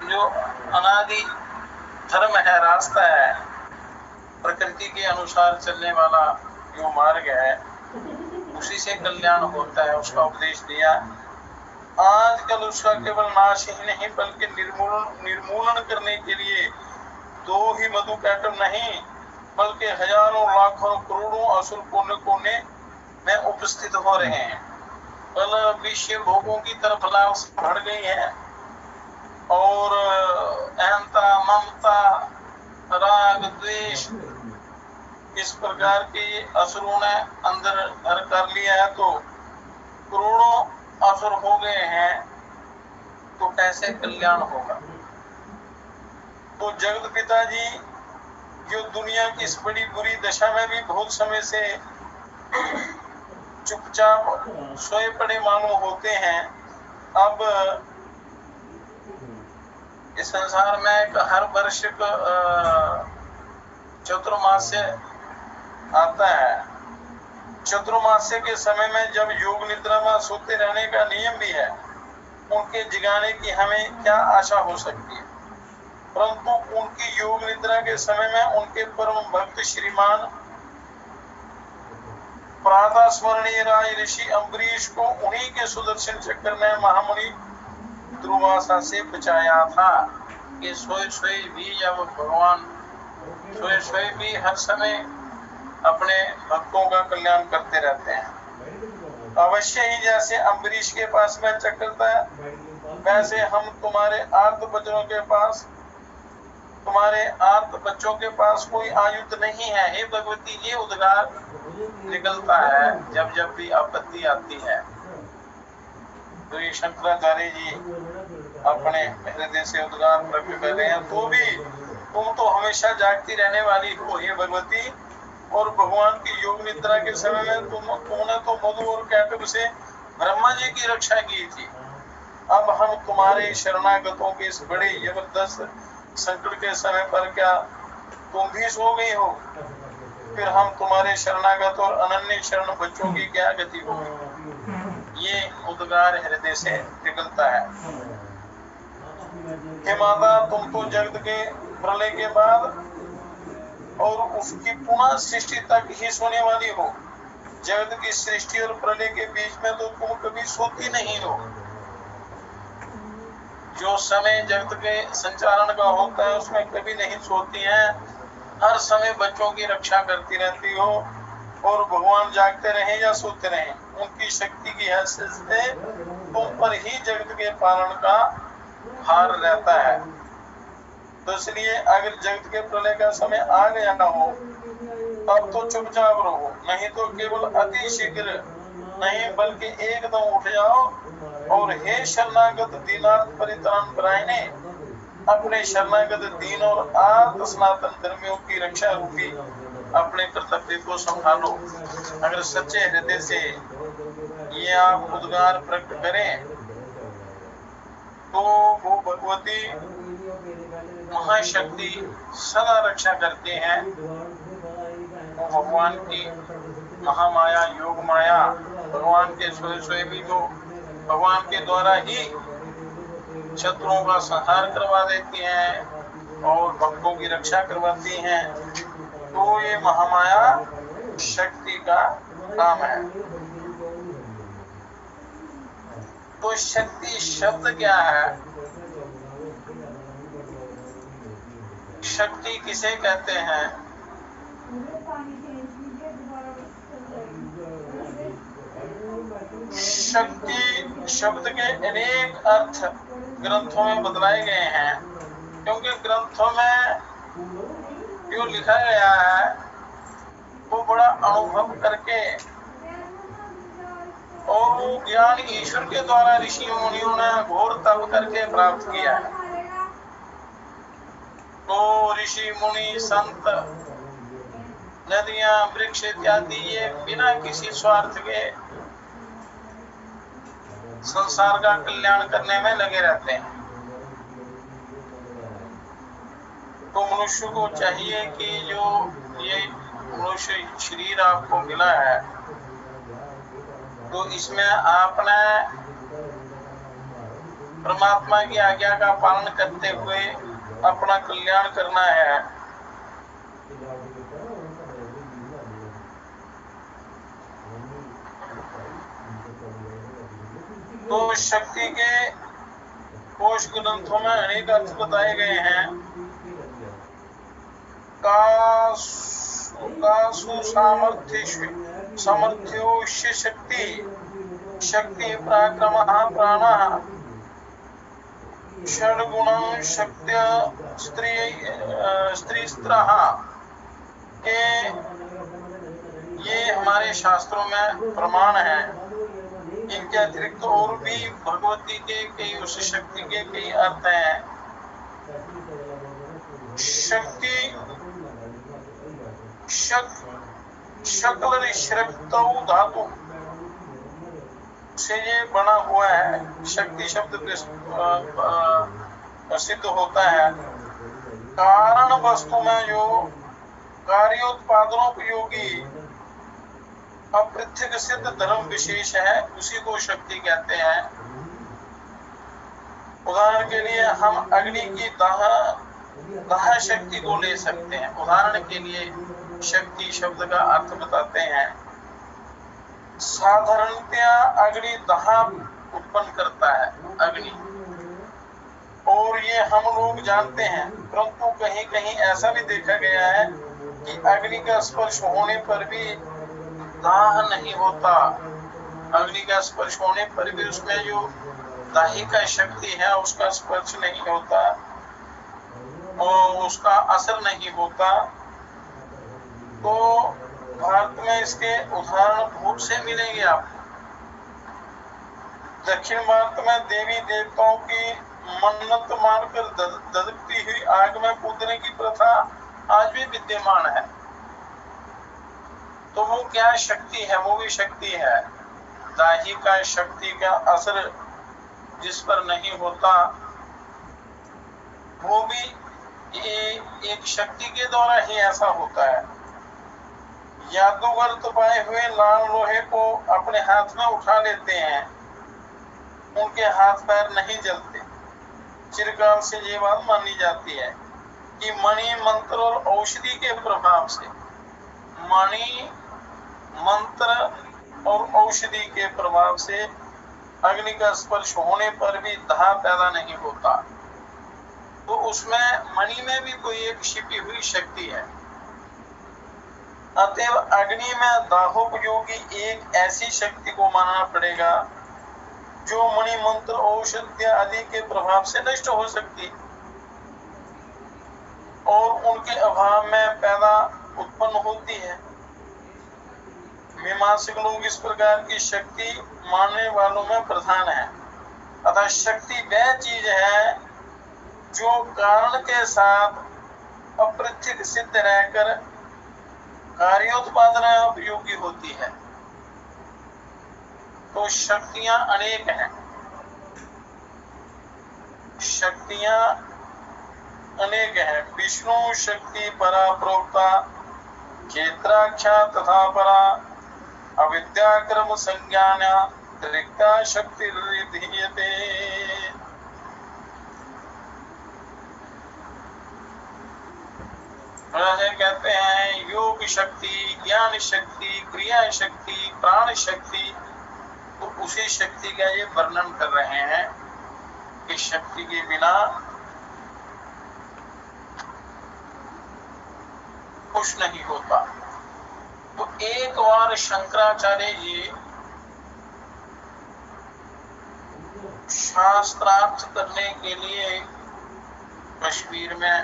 जो अनादि धर्म है, रास्ता है, प्रकृति के अनुसार चलने वाला जो मार्ग है, उसी से कल्याण होता है, उसका उपदेश दिया। आजकल उसका केवल नाश ही नहीं बल्कि निर्मूलन करने के लिए दो ही मधु कैटभ नहीं बल्कि हजारों लाखों करोड़ों असुर कोने कोने में उपस्थित हो रहे हैं। कल विषय भोगों की तरफ लालसा बढ़ गई है और अहंता, ममता, राग, द्वेष, इस प्रकार के असुरों ने अंदर घर कर लिया है, तो करोड़ों असुर हो गए हैं, तो कैसे कल्याण होगा। तो जगत पिता जी जो दुनिया की इस बड़ी बुरी दशा में भी बहुत समय से चुपचाप सोए पड़े मालूम होते हैं, अब इस संसार में एक हर वर्ष चतुर्मास्य आता है। चतुर्मास्य के समय में जब योग निद्रा में सोते रहने का नियम भी है, उनके जगाने की हमें क्या आशा हो सकती है। परंतु उनकी योग निद्रा के समय में उनके परम भक्त श्रीमान प्रातः स्मरणीय राज ऋषि अम्बरीश को उन्हीं के सुदर्शन चक्र ने महामुनि दुर्वासा से बचाया था कि सोए सोए भी जब भगवान सोए सोए भी हर समय अपने भक्तों का कल्याण करते रहते हैं। अवश्य ही जैसे अम्बरीश के पास में चक्र था, वैसे हम तुम्हारे आर्त बच्चों के पास कोई आयुध नहीं है। हे भगवती, ये उद्गार निकलता है जब जब भी आपत्ति आती है। तो ये शंकराचार्य जी अपने हृदय से उद्गार प्रकट कर रहे हैं, तो भी तुम तो हमेशा जागती रहने वाली हो हे भगवती, और भगवान की योग निद्रा के समय में तुमने तो मधु और कैटभ से ब्रह्मा जी की रक्षा की थी। अब हम तुम्हारे शरणागतों के इस बड़े जबरदस्त संकट के समय पर क्या तुम भी सो गई हो? फिर हम तुम्हारे शरणागत और अनन्य शरण बच्चों की क्या गति होगी? ये उद्गार हृदय से निकलता है। हे माता, तुम तो जगत के प्रलय के बाद और उसकी पुनः सृष्टि तक ही सोने वाली हो। जगत की सृष्टि और प्रलय के बीच में तो तुम कभी सोती नहीं हो। जो समय जगत के संचालन का होता है उसमें कभी नहीं सोती हैं, हर समय बच्चों की रक्षा करती रहती हो। और भगवान जागते रहे या सोते रहे, उनकी शक्ति की हैसियत से तुम पर ही जगत के पालन का भार रहता है। तो इसलिए अगर जगत के प्रलय का समय आ गया ना हो, अब तो चुपचाप रहो, नहीं तो केवल अति शीघ्र नहीं बल्कि एकदम उठ जाओ और हे शरणागत दीनार्थ परित्राण परायणे, अपने शरणागत दीन और आर्त सनातन धर्मियों की रक्षा रूपी अपने कर्तव्य को संभालो। अगर सच्चे हृदय से ये आप उद्गार प्रकट करें तो वो भगवती महाशक्ति सदा रक्षा करते हैं। वो भगवान की महामाया, योग माया, भगवान के सोए सोए भी तो भगवान के द्वारा ही शत्रुओं का संहार करवा देती हैं। और भक्तों की रक्षा करवाती हैं, तो ये महामाया शक्ति का काम है। तो शक्ति शब्द क्या है? शक्ति किसे कहते हैं? शक्ति शब्द के अनेक अर्थ ग्रंथों में बतलाए गए हैं, क्योंकि ग्रंथों में जो लिखा गया है वो बड़ा अनुभव करके और वो ज्ञान ईश्वर के द्वारा ऋषि मुनियों ने घोर तप करके प्राप्त किया है। तो ऋषि मुनि संत नदियां वृक्ष इत्यादि ये बिना किसी स्वार्थ के संसार का कल्याण करने में लगे रहते हैं। तो मनुष्य को चाहिए कि जो ये मनुष्य शरीर आपको मिला है, तो इसमें आपने परमात्मा की आज्ञा का पालन करते हुए अपना कल्याण करना है। तो शक्ति के कोश ग्रंथों में अनेक अर्थ बताए गए हैं। सामर्थ्योश्य शक्ति, शक्ति पराक्रमः प्राणः, षड्गुणं शक्त्या स्त्रीस्त्रः के ये हमारे शास्त्रों में प्रमाण है। इनके अतिरिक्त और भी भगवती के कई उस शक्ति के कई अर्थ हैं। शक्ति शकल धातु से ये बना हुआ है। शक्ति शब्द सिद्ध होता है। कारण वस्तु में जो कार्योत्पादनोपयोगी अपृथक सिद्ध धर्म विशेष है, उसी को शक्ति कहते हैं। उदाहरण के लिए हम अग्नि की दाह शक्ति को ले सकते हैं। उदाहरण के लिए शक्ति शब्द का अर्थ बताते हैं। साधारणतया अग्नि दाह उत्पन्न करता है, अग्नि, और ये हम लोग जानते हैं। परंतु कहीं कहीं ऐसा भी देखा गया है कि अग्नि का स्पर्श होने पर भी दाह नहीं होता। अग्नि का स्पर्श होने पर भी उसमें जो दाहिका शक्ति है उसका स्पर्श नहीं होता और उसका असर नहीं होता। तो भारत में इसके उदाहरण बहुत से मिलेंगे आपको। दक्षिण भारत में देवी देवताओं की मन्नत मानकर दधकती हुई आग में कूदने की प्रथा आज भी विद्यमान है। तो वो क्या शक्ति है? वो भी शक्ति है। दाहिका शक्ति का असर जिस पर नहीं होता, वो भी एक शक्ति के द्वारा ही ऐसा होता है। जादूगर तपाए हुए लाल लोहे को अपने हाथ में उठा लेते हैं, उनके हाथ पैर नहीं जलते। चिरकाल से ये बात मानी जाती है कि मणि मंत्र और औषधि के प्रभाव से, मणि मंत्र और औषधि के प्रभाव से अग्नि का स्पर्श होने पर भी दाह पैदा नहीं होता। तो उसमें मणि में भी कोई एक छिपी हुई शक्ति है। अतएव अग्नि में दाहोपयोगी एक ऐसी शक्ति को मानना पड़ेगा जो मणि मंत्र औषधि आदि के प्रभाव से नष्ट हो सकती और उनके अभाव में पैदा उत्पन्न होती है। मीमांसक लोग इस प्रकार की शक्ति मानने वालों में प्रधान है। अतः शक्ति वह चीज है जो कारण के साथ अपृथक सिद्ध रहकर कार्योत्पादन उपयोगी होती है। तो शक्तियां अनेक हैं। शक्तियां अनेक हैं। विष्णु शक्ति परा प्रोक्ता, क्षेत्राख्या तथा परा, अविद्या कर्म संज्ञान त्रिक्ता शक्ति धीयते। जैसे कहते हैं योग शक्ति, ज्ञान शक्ति, क्रिया शक्ति, प्राण शक्ति, तो उसी शक्ति का ये वर्णन कर रहे हैं कि शक्ति के बिना कुछ नहीं होता। तो एक बार शंकराचार्य जी शास्त्रार्थ करने के लिए कश्मीर में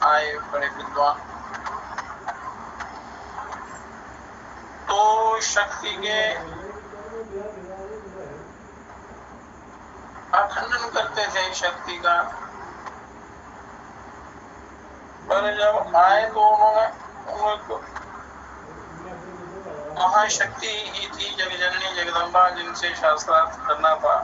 आए, बड़े विद्वान। तो शक्ति के अखंडन करते थे शक्ति का, पर जब आए तो उन्होंने महाशक्ति ही थी, जगजननी जगदम्बा, जिनसे शास्त्रार्थ करना था,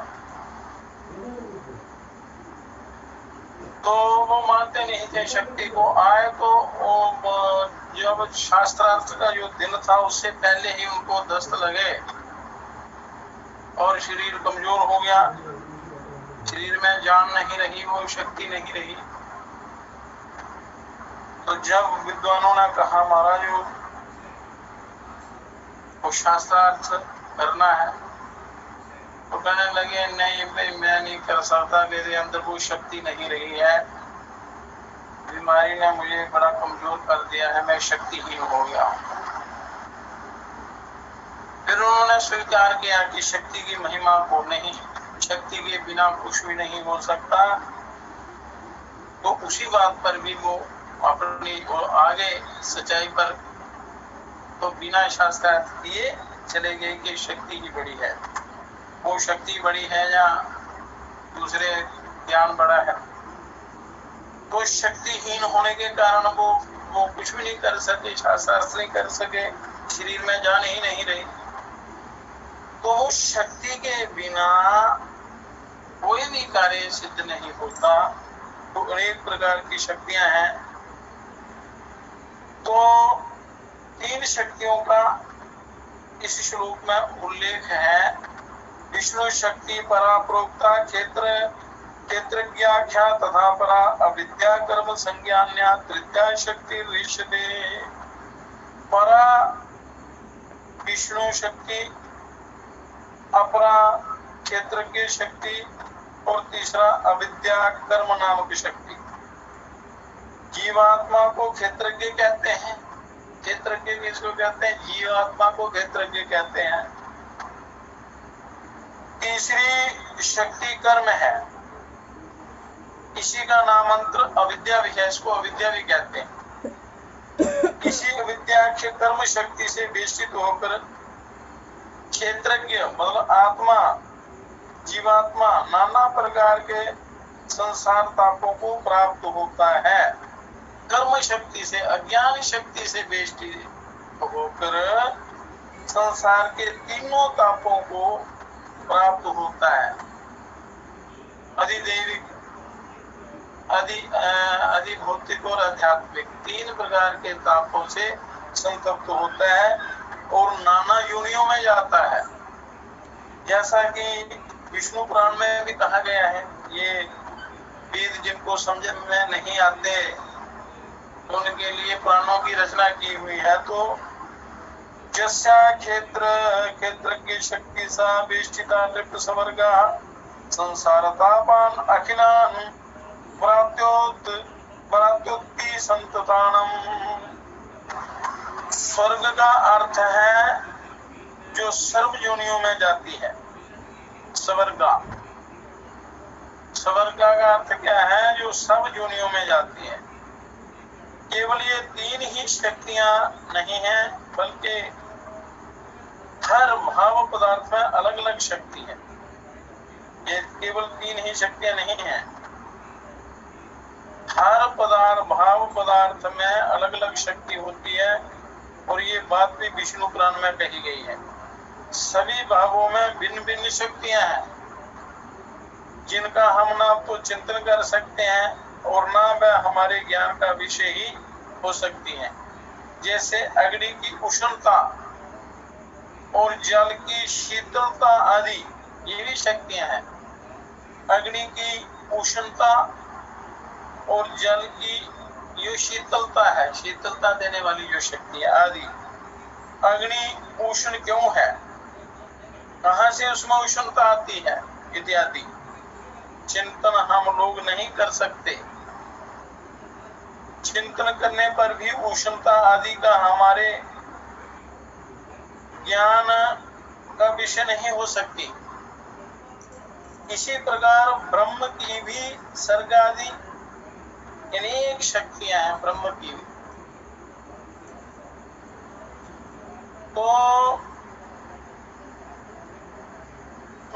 तो वो मानते नहीं थे शक्ति को। आए तो जब शास्त्रार्थ का जो दिन था उससे पहले ही उनको दस्त लगे और शरीर कमजोर हो गया, शरीर में जान नहीं रही, वो शक्ति नहीं रही। तो जब विद्वानों ने कहा महाराज वो शास्त्रार्थ करना है, तो कहने लगे नहीं भाई मैं नहीं कर सकता, मेरे अंदर वो शक्ति नहीं रही है, बीमारी ने मुझे बड़ा कमजोर कर दिया है, मैं शक्तिहीन हो गया हूं। फिर उन्होंने स्वीकार किया कि शक्ति की महिमा को नहीं, शक्ति के बिना कुछ भी नहीं हो सकता। तो उसी बात पर भी वो अपनी आगे सच्चाई पर तो बिना शास्त्रार्थ किए चले गए कि शक्ति ही बड़ी है, वो शक्ति बड़ी है या दूसरे ज्ञान बड़ा है। तो शक्तिहीन होने के कारण वो कुछ भी नहीं कर सके, शास्त्रार्थ नहीं कर सके, शरीर में जान ही नहीं रही। तो शक्ति के बिना कोई भी कार्य सिद्ध नहीं होता। तो अनेक प्रकार की शक्तियां हैं। तो 3 शक्तियों का इस श्लोक में उल्लेख है। विष्णु शक्ति परा प्रोक्ता क्षेत्रज्ञाख्या तथा परा अविद्या कर्म संज्ञान्या तृतीया शक्ति ऋष्यते। परा विष्णु शक्ति, अपरा क्षेत्रज्ञ शक्ति और तीसरा अविद्या कर्म नामक शक्ति। जीवात्मा को क्षेत्रज्ञ कहते हैं। क्षेत्रज्ञ किसको कहते हैं? जीवात्मा को क्षेत्रज्ञ कहते हैं। तीसरी शक्ति कर्म है, इसी का नाम मंत्र अविद्या भी है, इसको अविद्या भी कहते हैं। इसी अविद्या के कर्म शक्ति से वेष्टित होकर क्षेत्रज्ञ मतलब आत्मा, जीवात्मा नाना प्रकार के संसार तापों को प्राप्त होता है। कर्म शक्ति से, अज्ञान शक्ति से वेष्टित होकर संसार के तीनों तापों को प्राप्त होता है। अधिदैविक, अधिभौतिक और आध्यात्मिक 3 प्रकार के तापों से संतप्त होता है और नाना योनियों में जाता है। जैसा कि विष्णु पुराण में भी कहा गया है, ये वेद जिनको समझ में नहीं आते तो उनके लिए पुराणों की रचना की हुई है। तो जस्या क्षेत्र की शक्ति सा वेष्टिता लिप्त स्वर्गा संसार तापान अखिलान प्राप्त्योत्ति संततानम। स्वर्ग का अर्थ है जो सर्व योनियों में जाती है। स्वर्गा, स्वर्गा का अर्थ क्या है? जो सब योनियों में जाती है। केवल ये 3 ही शक्तियां नहीं हैं, बल्कि हर भाव पदार्थ में अलग अलग शक्ति है। ये केवल 3 ही शक्तियां नहीं हैं, हर पदार्थ, भाव पदार्थ में अलग अलग शक्ति होती है। और ये बात भी विष्णु पुराण में कही गई है। सभी भावों में भिन्न भिन्न शक्तियां हैं, जिनका हम ना तो चिंतन कर सकते हैं और ना वह हमारे ज्ञान का विषय ही हो सकती हैं। जैसे अग्नि की उष्णता और जल की शीतलता आदि, ये भी शक्तियां हैं। अग्नि की उष्णता और जल की ये शीतलता है, शीतलता देने वाली जो शक्ति है आदि। अग्नि उष्ण क्यों है, कहां से उसमें उष्णता आती है इत्यादि चिंतन हम लोग नहीं कर सकते। चिंतन करने पर भी उष्णता आदि का हमारे ज्ञान का विषय नहीं हो सकती। इसी प्रकार ब्रह्म की भी सर्ग आदि अनेक शक्तियां हैं ब्रह्म की भी। तो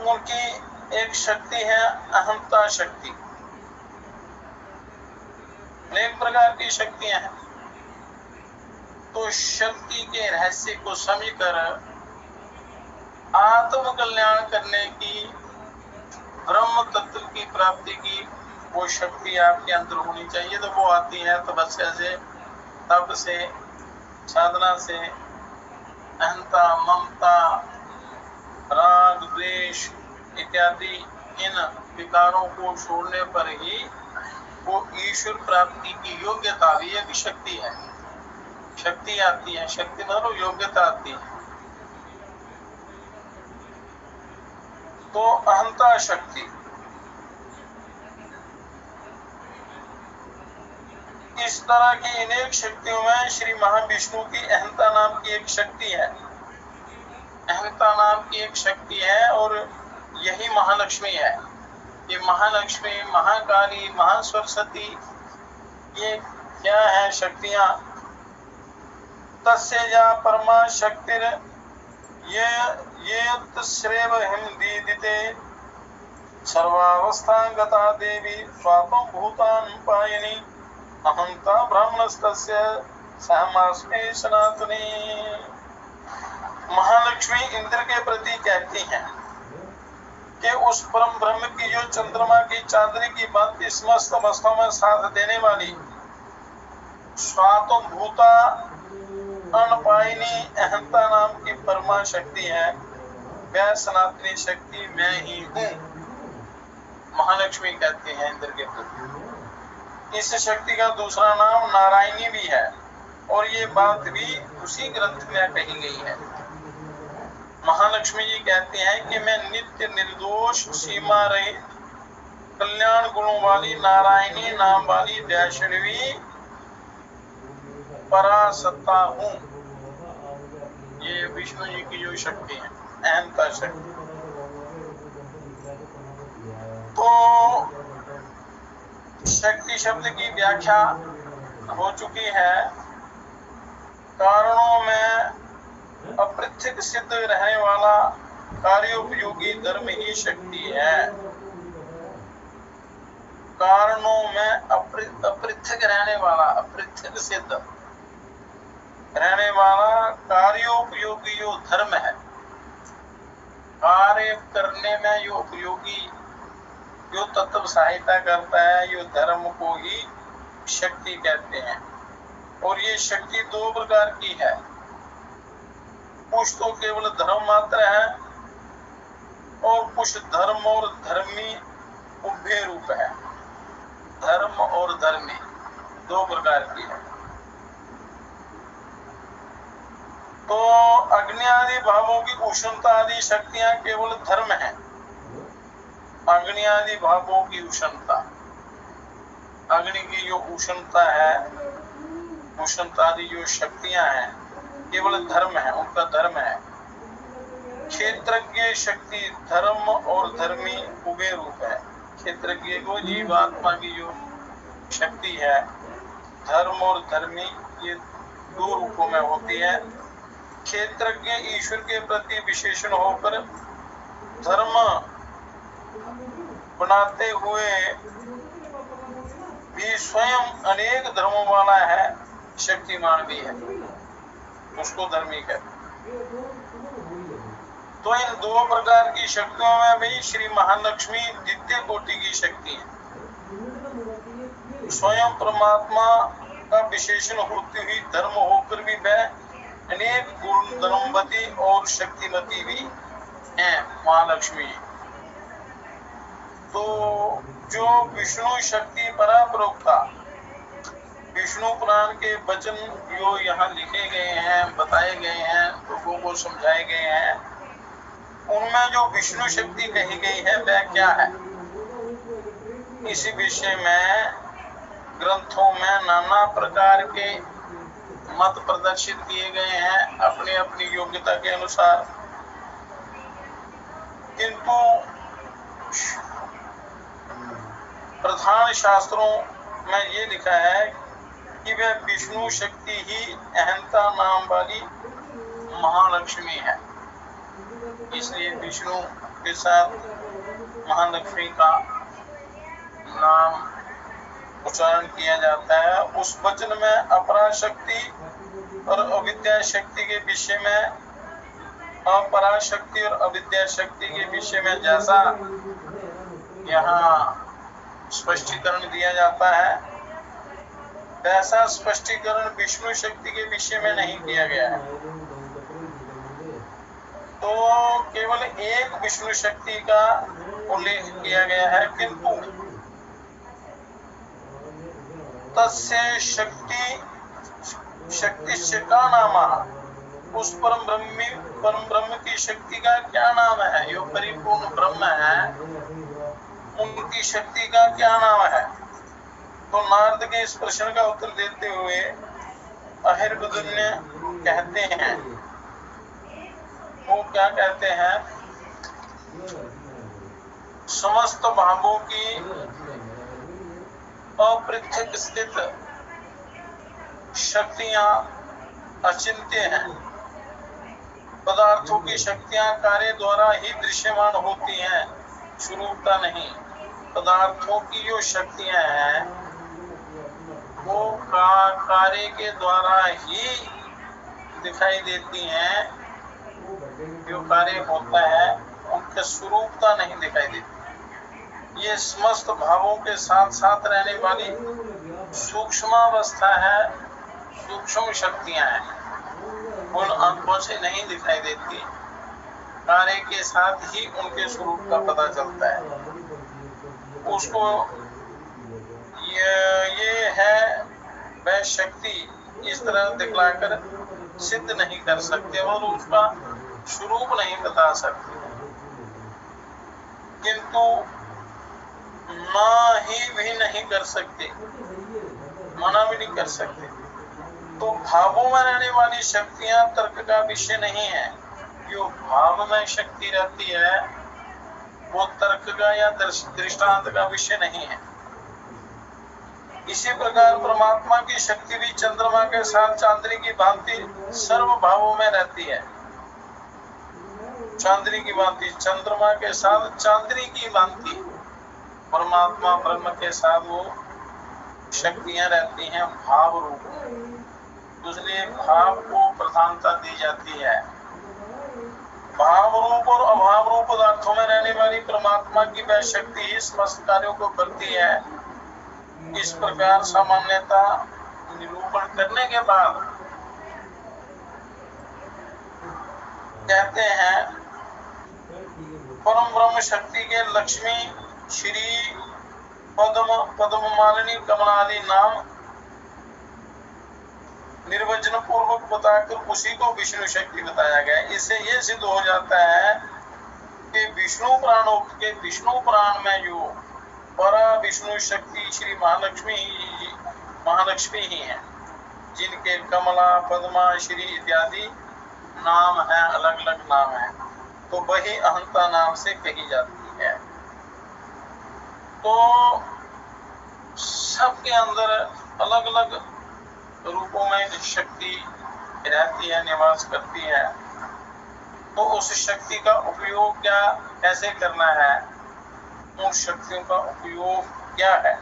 उनकी एक शक्ति है अहंता शक्ति। अनेक प्रकार की शक्तियां हैं। तो शक्ति के रहस्य को समझकर आत्म कल्याण करने की, ब्रह्म तत्व की प्राप्ति की वो शक्ति आपके अंदर होनी चाहिए। तो वो आती है तपस्या से, तप से, साधना से। अहंता, ममता, राग, द्वेष इत्यादि इन विकारों को छोड़ने पर ही वो ईश्वर प्राप्ति की योग्यता भी एक शक्ति है। शक्ति आती है, शक्ति मतलब योग्यता आती है। तो अहंता शक्ति, इस तरह की अनेक शक्तियों में श्री महाविष्णु की अहंता नाम की एक शक्ति है। अहंता नाम की एक शक्ति है और यही महालक्ष्मी है। ये महालक्ष्मी, महाकाली, महासरस्वती, ये क्या है शक्तियां? तस्य जा परमा शक्तिर ये श्रेव हिम दीदिते सर्वावस्थांगता देवी स्वापम भूतान पायनी अहंता ब्राह्मणस्तस्य सहमास्मे सनातनी। महालक्ष्मी इंद्र के प्रति कहती हैं कि उस परम ब्रह्म की जो चंद्रमा की चांदनी की बात समस्त अवस्थाओं में साथ देने वाली स्वातम भूता अनपायनी अहंता नाम की परमा शक्ति है, वह सनातनी शक्ति मैं ही हूँ। महालक्ष्मी कहते हैं इंद्र के प्रति। इस शक्ति का दूसरा नाम नारायणी भी है और ये बात भी उसी ग्रंथ में कही गई है। महालक्ष्मी जी कहते हैं कि मैं नित्य निर्दोष सीमा रहित कल्याण गुणों वाली नारायणी नाम वाली वैष्णवी परासत्ता हूँ। ये विष्णु जी की जो शक्ति है, अहंता शक्ति। तो शक्ति शब्द की व्याख्या हो चुकी है। कारणों में अपृथक सिद्ध रहने वाला कार्योपयोगी धर्म ही शक्ति है। कारणों में अपृथक रहने वाला, अपृथक सिद्ध रहने वाला कार्योपयोगी जो धर्म है, कार्य करने में जो उपयोगी जो तत्व सहायता करता है, जो धर्म को ही शक्ति कहते हैं। और ये शक्ति दो प्रकार की है। कुछ तो केवल धर्म मात्र है और कुछ धर्म और धर्मी उभय रूप है। धर्म और धर्मी दो प्रकार की है। तो अग्नि आदि भावों की उष्णता आदि शक्तियां केवल धर्म है। अग्नि आदि भावों की उष्णता, अग्नि की जो उष्णता है, उष्णता आदि जो शक्तियां हैं केवल धर्म है, उनका धर्म है। क्षेत्रज्ञ शक्ति धर्म और धर्मी उभय रूप है। क्षेत्रज्ञ को जीवात्मा की जो शक्ति है, धर्म और धर्मी, ये दो रूपों में होती है। क्षेत्रज्ञ ईश्वर के प्रति विशेषण होकर धर्म बनाते हुए भी स्वयं अनेक धर्मों वाला है, शक्तिमान भी है, उसको धर्मी कहते। तो इन दो प्रकार की शक्तियों में भी श्री महालक्ष्मी द्वितीय कोटि की शक्ति है। स्वयं परमात्मा का विशेषण होती हुई धर्म होकर भी वह अनेक गुण धर्मवती और शक्तिमती भी है महालक्ष्मी। तो जो विष्णु शक्ति पराप्रोक्ता विष्णु पुराण के वचन जो यहाँ लिखे गए हैं, बताए गए हैं, लोगों को समझाए गए हैं, उनमें जो विष्णु शक्ति कही गई है वह क्या है, इसी विषय में ग्रंथों में नाना प्रकार के मत प्रदर्शित किए गए हैं अपनी अपनी योग्यता के अनुसार। किंतु प्रधान शास्त्रों में ये लिखा है कि वह विष्णु शक्ति ही अहंता नाम वाली महालक्ष्मी है। इसलिए विष्णु के साथ महालक्ष्मी का नाम उच्चारण किया जाता है। उस वचन में अपरा शक्ति और अविद्या शक्ति के विषय में, अपरा शक्ति और अविद्या शक्ति के विषय में जैसा यहाँ स्पष्टीकरण दिया जाता है, वैसा स्पष्टीकरण विष्णु शक्ति के विषय में नहीं किया गया है। तो केवल एक विष्णु शक्ति का उल्लेख किया गया है, किंतु तस्य शक्ति का नाम, उस परम ब्रह्म की शक्ति का क्या नाम है, जो परिपूर्ण ब्रह्म है उनकी शक्ति का क्या नाम है। तो नारद के इस प्रश्न का उत्तर देते हुए अहिर्बुद्ध कहते हैं, वो क्या कहते हैं, समस्त भावों की अपृथक स्थित शक्तियां अचिंत्य हैं। पदार्थों की शक्तियां कार्य द्वारा ही दृश्यमान होती हैं, स्वरूपता नहीं। पदार्थों की जो शक्तियां हैं वो कार्य के द्वारा ही दिखाई देती हैं, जो कार्य होता है उनके स्वरूपता नहीं दिखाई देती। ये समस्त भावों के साथ साथ रहने वाली सूक्ष्मावस्था है, सूक्ष्म शक्तियां हैं, उन आंखों से नहीं दिखाई देती, कार्य के साथ ही उनके स्वरूप का पता चलता है। उसको ये है वह शक्ति इस तरह दिखलाकर सिद्ध नहीं कर सकते और उसका स्वरूप नहीं बता सकते, किंतु ना ही भी नहीं कर सकते, मना भी नहीं कर सकते। तो भावों में रहने वाली शक्तियां तर्क का विषय नहीं है। जो भाव में शक्ति रहती है वो तर्क का या दृष्टांत का विषय नहीं है। इसी प्रकार परमात्मा की शक्ति भी चंद्रमा के साथ चांदनी की भांति सर्व भावों में रहती है। चांदनी की भांति, चंद्रमा के साथ चांदनी की भांति परमात्मा ब्रह्म के साथ वो शक्तियां रहती हैं भाव रूप। इसलिए भाव को प्रधानता दी जाती है। भाव रूप और अभाव रूप पदार्थों में रहने वाली परमात्मा की वह शक्ति ही समस्त कार्यों को करती है। इस प्रकार सामान्यता निरूपण करने के बाद कहते हैं, परम ब्रह्म शक्ति के लक्ष्मी, श्री, पद्म मालिनी, कमलादि नाम निर्वचन पूर्वक बताकर उसी को विष्णु शक्ति बताया गया। इससे यह सिद्ध हो जाता है कि विष्णु पुराणोक्त के विष्णु पुराण में जो परा विष्णु शक्ति श्री महालक्ष्मी ही है, जिनके कमला, पद्मा, श्री इत्यादि नाम है, अलग अलग नाम है, तो वही अहंता नाम से कही जाती है। तो सबके अंदर अलग अलग रूपों में शक्ति रहती है, निवास करती है। तो उस शक्ति का उपयोग कैसे करना है, उन शक्तियों का उपयोग क्या है।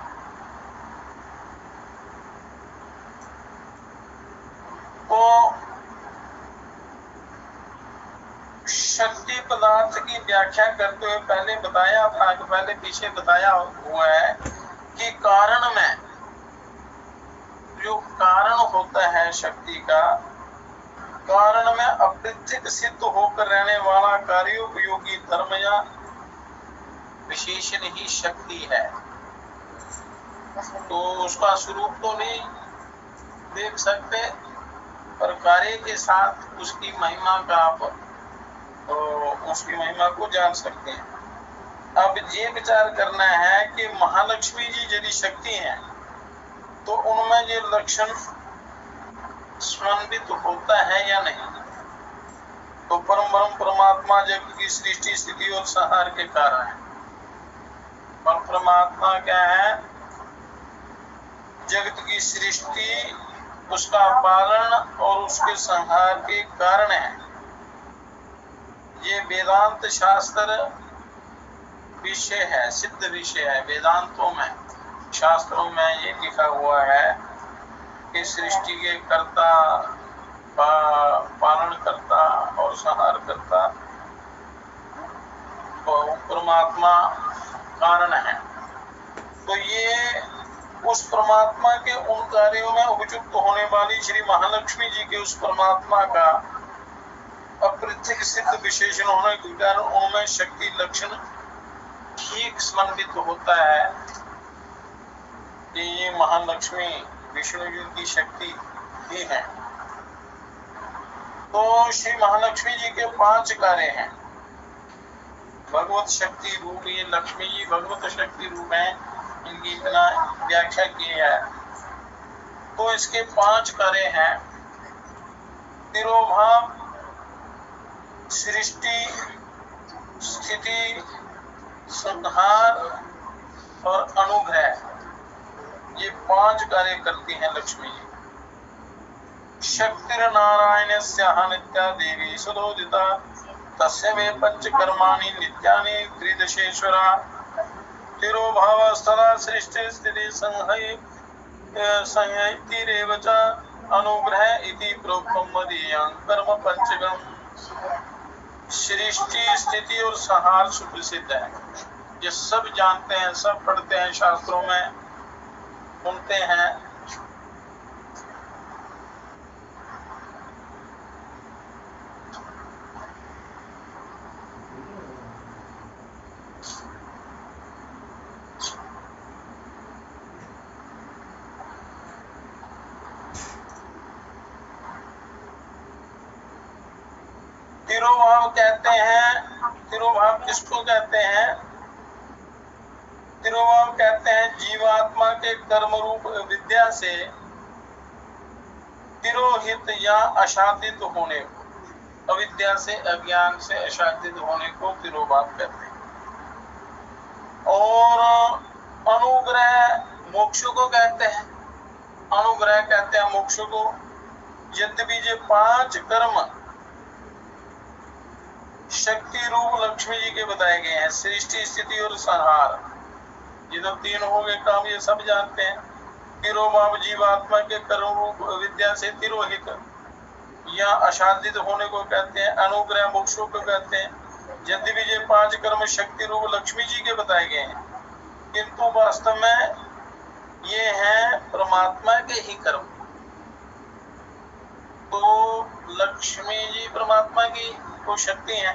तो शक्ति पदार्थ की व्याख्या करते हुए पहले बताया था कि पहले पीछे बताया हुआ है कि कारण में जो कारण होता है शक्ति का, कारण में अपृथक सिद्ध होकर रहने वाला कार्योपयोगी धर्म या विशेषण ही शक्ति है। तो उसका स्वरूप तो नहीं देख सकते, और कार्य के साथ उसकी महिमा का आप उसकी महिमा को जान सकते हैं। अब ये विचार करना है कि महालक्ष्मी जी यदि शक्ति हैं तो उनमें ये लक्षण समन्वित होता है या नहीं। तो परम ब्रह्म परमात्मा जगत की सृष्टि स्थिति और संहार के कारण है। पर परमात्मा क्या है? जगत की सृष्टि, उसका पालन और उसके संहार के कारण है। ये वेदांत शास्त्र विषय है, सिद्ध विषय है। वेदांतों में, शास्त्रों में ये लिखा हुआ है कि सृष्टि के कर्ता, पालन करता और संहार करता परमात्मा कारण है। तो ये उस परमात्मा के उन कार्यों में उपयुक्त होने वाली श्री महालक्ष्मी जी के उस परमात्मा का अप्रत्यक्ष सिद्ध विशेषण होने के कारण उनमें शक्ति लक्षण ठीक समन्वित होता है कि ये महालक्ष्मी विष्णु जी की शक्ति ही है। तो श्री महालक्ष्मी जी के 5 कार्य हैं। भगवत शक्ति रूप, ये लक्ष्मी जी भगवत शक्ति रूप है, इनकी इतना व्याख्या की है। तो इसके 5 कार्य हैं। तिरोभाव, सृष्टि, स्थिति, संहार और अनुग्रह, ये 5 कार्य करती हैं लक्ष्मी जी। शक्तिर्नारायणस्याः नित्या देवी सुदोदिता तस्य वे पंचकर्माणि नित्यानि त्रिदशेश्वरा तिरोभावस्था सृष्टि स्थिति संहतिरेव च अनुग्रह इति प्रोक्तम् मदीयं कर्म पंचकम्। सृष्टि, स्थिति और संहार सुप्रसिद्ध है, ये सब जानते हैं, सब पढ़ते हैं, शास्त्रों में सुनते हैं। तिरोभाव कहते हैं, तिरोभाव किसको कहते हैं? तिरोभाव कहते हैं जीवात्मा के कर्म रूप विद्या से तिरोहित या अशादित होने को, अविद्या से, अज्ञान से अशादित होने को तिरोभाव कहते हैं। और अनुग्रह मोक्ष को कहते हैं, अनुग्रह कहते हैं मोक्ष को। यद्यपि ये 5 कर्म शक्ति रूप लक्ष्मी जी के बताए गए हैं, सृष्टि, स्थिति और संहार, ये तो 3 हो गए काम, ये सब जानते हैं। तिरोभाव जीवात्मा के कर्म रूप विद्या से तिरोहित या अशादित होने को कहते हैं। अनुग्रह मोक्षों को कहते हैं। यद्यपि ये 5 कर्म शक्ति रूप लक्ष्मी जी के बताए गए हैं, किंतु वास्तव में ये हैं परमात्मा के ही कर्म। तो लक्ष्मी जी परमात्मा की को शक्ति है,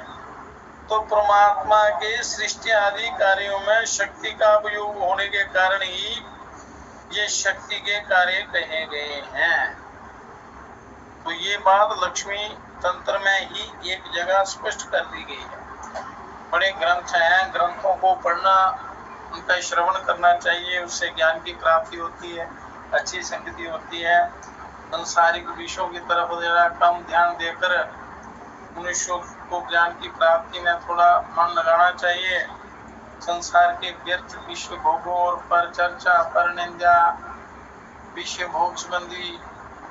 तो परमात्मा के सृष्टि आदि कार्यों में शक्ति का उपयोग होने के कारण ही ये शक्ति के कार्य कहे गए हैं। तो ये बात लक्ष्मी तंत्र में ही एक जगह स्पष्ट कर दी गई है। बड़े ग्रंथ हैं, ग्रंथों को पढ़ना, उनका श्रवण करना चाहिए, उससे ज्ञान की प्राप्ति होती है, अच्छी संगति होती है। संसारिक विषयों की तरफ जरा कम ध्यान देकर मनुष्यों को ज्ञान की प्राप्ति में थोड़ा मन लगाना चाहिए। संसार के व्यर्थ विश्व भोगों और पर चर्चा, पर निंदा, विषय भोग संबंधी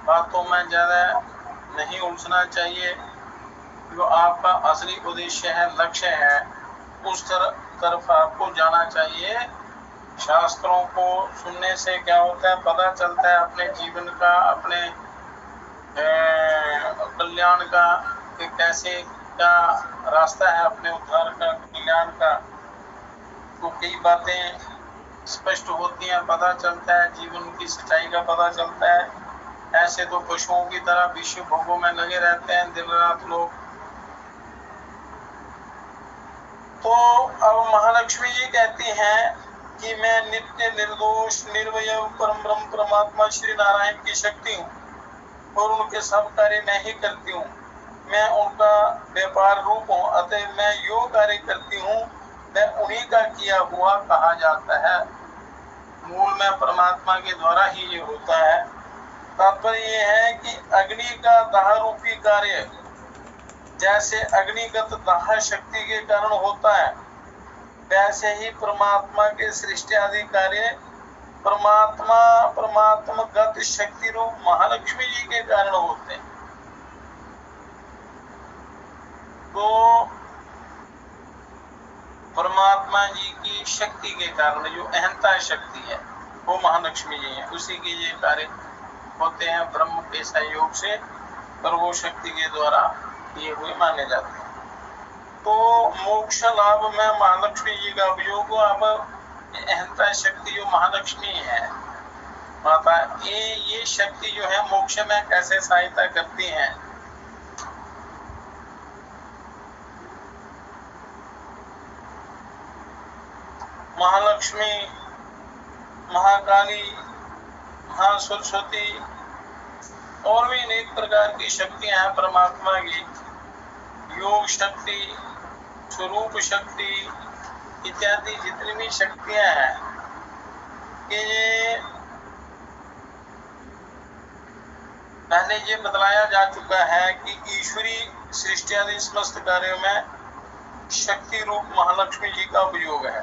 बातों में ज्यादा नहीं उलझना चाहिए। जो आपका असली उद्देश्य है, लक्ष्य है, उस तरफ आपको जाना चाहिए। शास्त्रों को सुनने से क्या होता है, पता चलता है अपने जीवन का, अपने कल्याण का, कि कैसे क्या रास्ता है अपने उद्धार का, कल्याण का। तो कई बातें स्पष्ट होती हैं, पता चलता है, जीवन की सच्चाई का पता चलता है। ऐसे तो पशुओं की तरह विश्व भोगों में लगे रहते हैं दिन रात लोग। तो अब महालक्ष्मी जी कहती हैं कि मैं नित्य निर्दोष निर्वय परम ब्रह्म परमात्मा श्री नारायण की शक्ति हूँ और उनके सब कार्य मैं ही करती हूँ। मैं उनका व्यापार रूप हूँ, अतः मैं जो कार्य करती हूँ मैं उन्हीं का किया हुआ कहा जाता है। मूल में परमात्मा के द्वारा ही ये होता है। तात्पर्य ये है कि अग्नि का दाह रूपी कार्य जैसे अग्निगत दाह शक्ति के कारण होता है, वैसे ही परमात्मा के सृष्टि आदि कार्य परमात्मगत शक्ति रूप महालक्ष्मी जी के कारण होते हैं। तो परमात्मा जी की शक्ति के कारण जो अहंता शक्ति है वो महालक्ष्मी जी है, उसी के ये कार्य होते हैं ब्रह्म के सहयोग से, पर वो शक्ति के द्वारा ये हुए माने जाते हैं। तो मोक्ष लाभ में महालक्ष्मी जी का उपयोग, अब अहंता शक्ति जो महालक्ष्मी है माता, ये शक्ति जो है मोक्ष में कैसे सहायता करती हैं। महालक्ष्मी, महाकाली, महासरस्वती और भी अनेक प्रकार की शक्तियां हैं परमात्मा की। योग शक्ति, स्वरूप शक्ति इत्यादि जितनी भी शक्तियां हैं कि ये पहले ये बतलाया जा चुका है कि ईश्वरी सृष्टि आदि समस्त कार्यों में शक्ति रूप महालक्ष्मी जी का उपयोग है,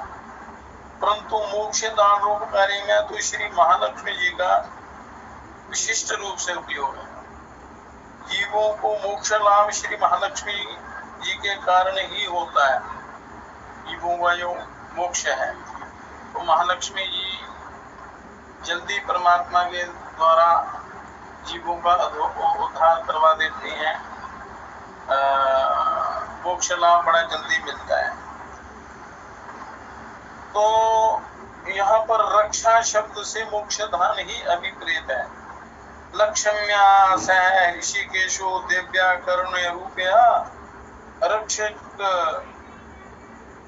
परंतु मोक्ष दान रूप कार्य में तो श्री महालक्ष्मी जी का विशिष्ट रूप से उपयोग है। जीवों को मोक्ष लाभ श्री महालक्ष्मी जी के कारण ही होता है। जीवों का जो मोक्ष है तो महालक्ष्मी जी जल्दी परमात्मा के द्वारा जीवों का उद्धार करवा देती हैं। मोक्ष लाभ बड़ा जल्दी मिलता है। तो यहाँ पर रक्षा शब्द से मोक्षदान ही अभिप्रेत है। लक्ष्म्या सह ऋषिकेशो दिव्या करुण रूपया रक्षक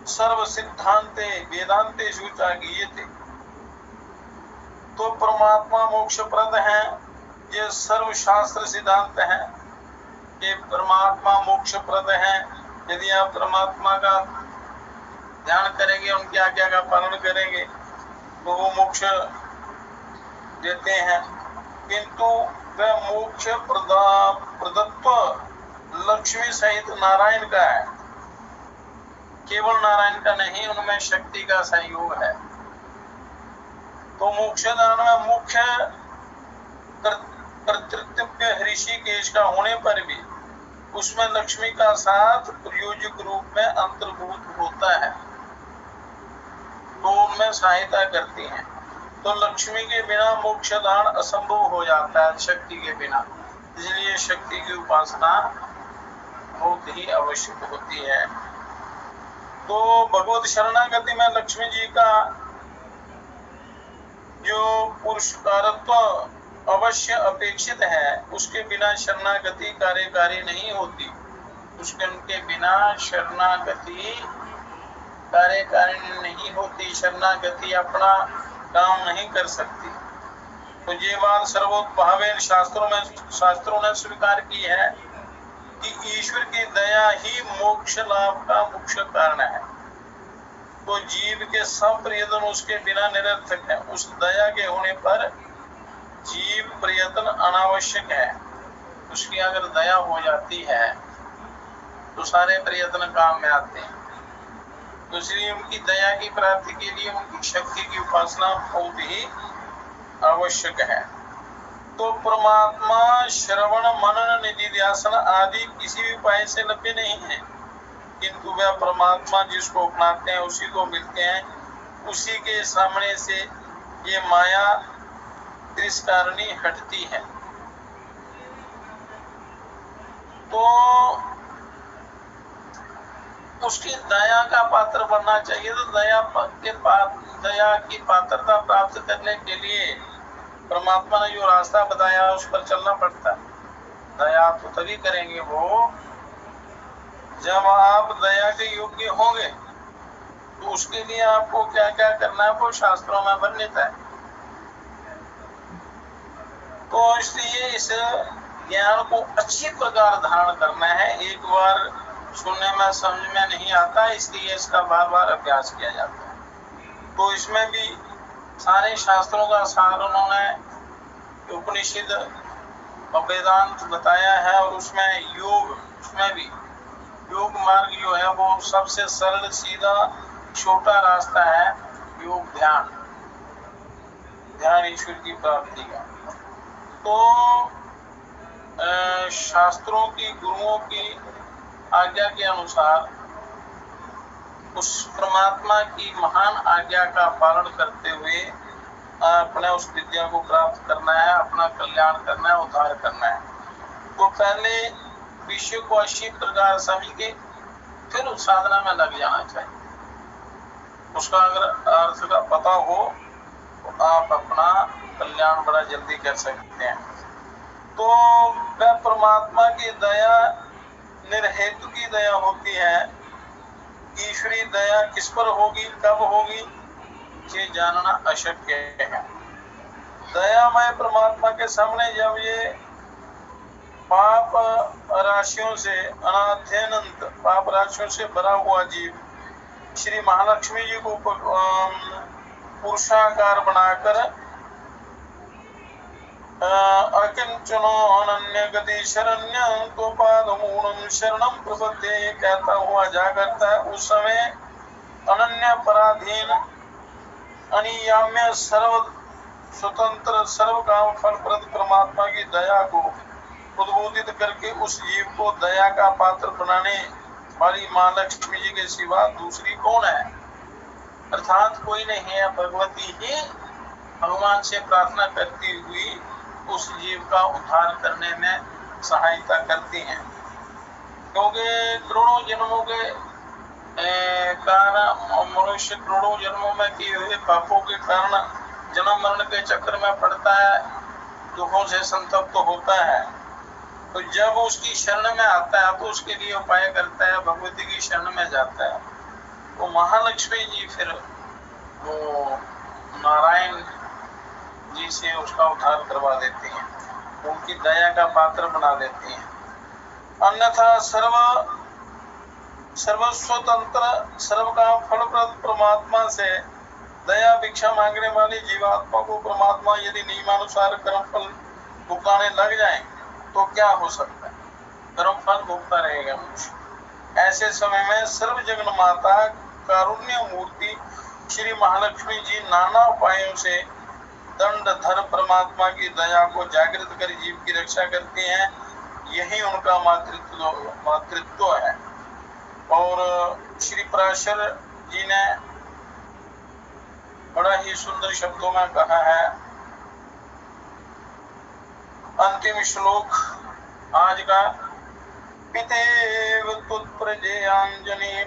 सर्व सिद्धांते वेदांते सूचा गीयते। तो परमात्मा मोक्ष प्रद है, ये सर्व शास्त्र सिद्धांत है, ये परमात्मा मोक्ष प्रद है। यदि आप परमात्मा का ध्यान करेंगे, उनकी आज्ञा का पालन करेंगे तो वो मोक्ष देते हैं। किंतु वह मोक्ष प्रदत्व लक्ष्मी सहित नारायण का है, केवल नारायण का नहीं, उनमें शक्ति का सहयोग है। तो मोक्षदान में मुख्य कर्तृत्व ऋषिकेश का होने पर भी उसमें लक्ष्मी का साथ प्रयोजक रूप में अंतर्भूत होता है, तो उनमें सहायता करती हैं। तो लक्ष्मी के बिना मोक्षदान असंभव हो जाता है शक्ति के बिना, इसलिए शक्ति की उपासना बहुत ही आवश्यक होती है। तो भगवत शरणागति में लक्ष्मी जी का जो पुरस्कारत्व अवश्य अपेक्षित है, उसके बिना शरणागति कार्यकारी नहीं होती। उनके बिना शरणागति कार्यकारी नहीं होती। शरणागति अपना काम नहीं कर सकती। तो ये बात सर्वोत्भावेन शास्त्रों ने स्वीकार की है कि ईश्वर की दया ही मोक्ष लाभ का मुख्य कारण है। तो जीव के सब प्रयत्न उसके बिना निरर्थक है। उस दया के होने पर जीव प्रयत्न अनावश्यक है। उसकी अगर दया हो जाती है तो सारे प्रयत्न काम में आते हैं। तो इसलिए उनकी दया की प्राप्ति के लिए उनकी शक्ति की उपासना बहुत ही आवश्यक है। तो परमात्मा श्रवण मनन निधि ध्यान आदि किसी भी उपाय से लभ्य नहीं है, किंतु वह परमात्मा जिसको अपनाते हैं उसी को मिलते हैं। उसी के सामने से ये माया तिरस्कारणी हटती है। तो उसकी दया का पात्र बनना चाहिए। तो दया की पात्रता प्राप्त करने के लिए परमात्मा ने जो रास्ता बताया उस पर चलना पड़ता है। दया तो तभी करेंगे वो जब आप दया के योग्य होंगे, तो उसके लिए आपको क्या क्या करना है वो शास्त्रों में वर्णित है। तो इसलिए इस ज्ञान को अच्छी प्रकार धारण करना है। एक बार सुनने में समझ में नहीं आता, इसलिए इसका बार बार अभ्यास किया जाता है। तो इसमें भी सारे शास्त्रों का सार उन्होंने उपनिषद और वेदांत बताया है, और उसमें योग, उसमें भी योग मार्ग जो है वो सबसे सरल सीधा छोटा रास्ता है, योग ध्यान, ध्यान ईश्वर की प्राप्ति का। तो शास्त्रों की, गुरुओं की आज्ञा के अनुसार उस परमात्मा की महान आज्ञा का पालन करते हुए अपने उस विद्या को प्राप्त करना है, अपना कल्याण करना है, उद्धार करना है। तो पहले विषय को अच्छी प्रकार समझ के फिर उस साधना में लग जाना चाहिए। उसका अगर अर्थ का पता हो तो आप अपना कल्याण बड़ा जल्दी कर सकते हैं। तो वह परमात्मा की दया निर्हेतु की दया होती है। ईश्वरी दया किस पर होगी, कब होगी, ये जानना अशक्य है। दयामय परमात्मा के सामने जब ये पाप राशियों से, अनाद्यनंत पाप राशियों से भरा हुआ जीव श्री महालक्ष्मी जी को पुरुषाकार बनाकर अकिंचनो अनन्य गति शरण्य तो पादमूलम शरणम प्रपद्ये कहता हुआ जा करता है, उस समय अनन्य पराधीन अनियाम्य सर्व स्वतंत्र सर्व काम फलप्रद परमात्मा की दया को उद्बोधित करके उस जीव को दया का पात्र बनाने वाली मां लक्ष्मी जी के सिवा दूसरी कौन है। अर्थात कोई नहीं है, भगवती ही भगवान से प्रार्थना करती हुई उस जीव का उद्धार करने में सहायता करती हैं। क्योंकि करोड़ों जन्मों के कारण मनुष्य करोड़ों जन्मों में किए हुए पापों के कारण जन्म मरण के चक्कर में पड़ता है, दुखों से संतप्त होता है। तो जब उसकी शरण में आता है तो उसके लिए उपाय करता है, भगवती की शरण में जाता है, तो महालक्ष्मी जी फिर वो नारायण जी से उसका उद्धार करवा देती हैं, उनकी दया का पात्र बना देती हैं। अन्यथा सर्वस्वतंत्र सर्व का फलप्रद परमात्मा से दया भिक्षा मांगने वाली जीवात्मा को परमात्मा यदि नियमानुसार कर्म फल भुगताने लग जाए तो क्या हो सकता है, कर्म फल भुगता रहेगा मनुष्य। ऐसे समय में सर्व जगन माता कारुण्य मूर्ति श्री महालक्ष्मी जी नाना उपायों से दंडधर परमात्मा की दया को जागृत कर जीव की रक्षा करती हैं। यही उनका मातृत्व है। और श्री पराशर जी ने बड़ा ही सुंदर शब्दों में कहा है, अंतिम श्लोक आज का, पितेव तुत्प्रजेयांजने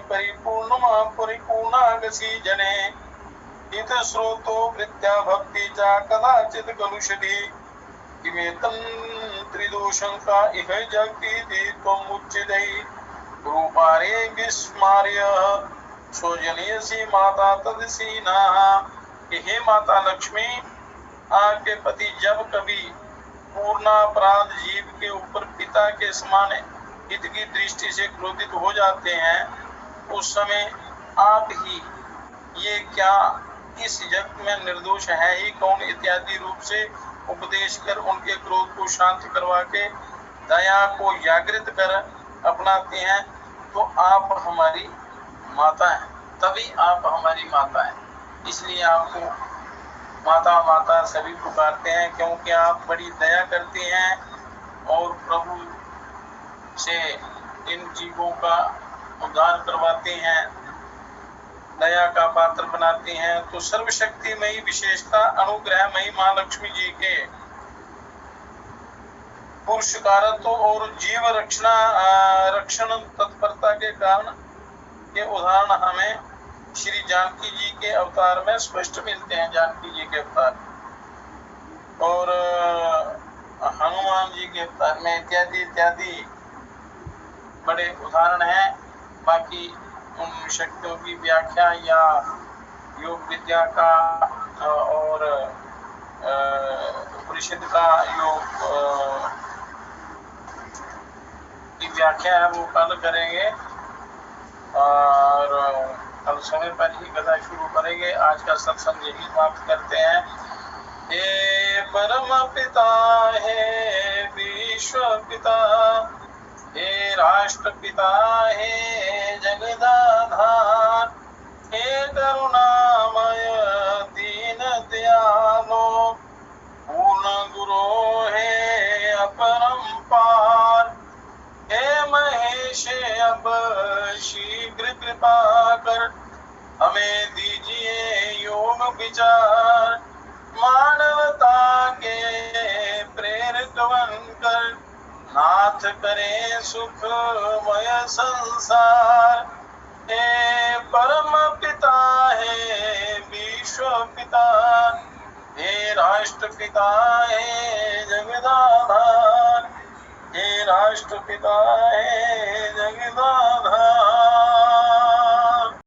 परिपूर्णागसी जने इत स्रोतो वृत्या भक्ति चा कदाचित कलुषति किमेतं त्रिदोषंका इह जगति त्वं उच्चितै रूपारे विस्मार्य स्वजनीयसी माता तदसीना। हे माता लक्ष्मी, आपके पति जब कभी पूर्णापराध जीव के ऊपर पिता के समान हित की दृष्टि से क्रोधित हो जाते हैं, उस समय आप ही ये क्या इस जगत में निर्दोष है ही कौन इत्यादि रूप से उपदेश कर उनके क्रोध को शांत करवा के दया को जागृत कर अपनाते हैं। तो आप हमारी माता हैं, तभी आप हमारी माता हैं। इसलिए आपको माता माता सभी पुकारते हैं, क्योंकि आप बड़ी दया करती हैं और प्रभु से इन जीवों का उद्धार करवाते हैं, दया का पात्र बनाती हैं। तो सर्वशक्तिमयी विशेषता अनुग्रहमयी मां लक्ष्मी जी के पुरुषकारत्व और जीव रक्षण तत्परता के कारण के उदाहरण हमें श्री जानकी जी के अवतार में स्पष्ट मिलते हैं। जानकी जी के अवतार और हनुमान जी के अवतार में इत्यादि इत्यादि बड़े उदाहरण हैं। बाकी उन शक्तियों की व्याख्या या योग विद्या का और उपनिषद का योग की व्याख्या है वो कल करेंगे और कल समय पर ही कथा शुरू करेंगे। आज का सत्संग यही समाप्त करते हैं। हे परम पिता, हे विश्व पिता, हे राष्ट्र पिता, हे जगदाधार, हे करुणामय दीन दयालो, पूर्ण गुरो हे अपरंपार, हे महेश अब शीघ्र कृपा कर हमें दीजिए योग विचार, मानवता के प्रेरक बनकर नाथ करे सुखमय संसार। हे परम पिता, हे विश्व पिता, हे राष्ट्र पिता, हे जगदाधार, हे राष्ट्र पिता, हे जगदाधार।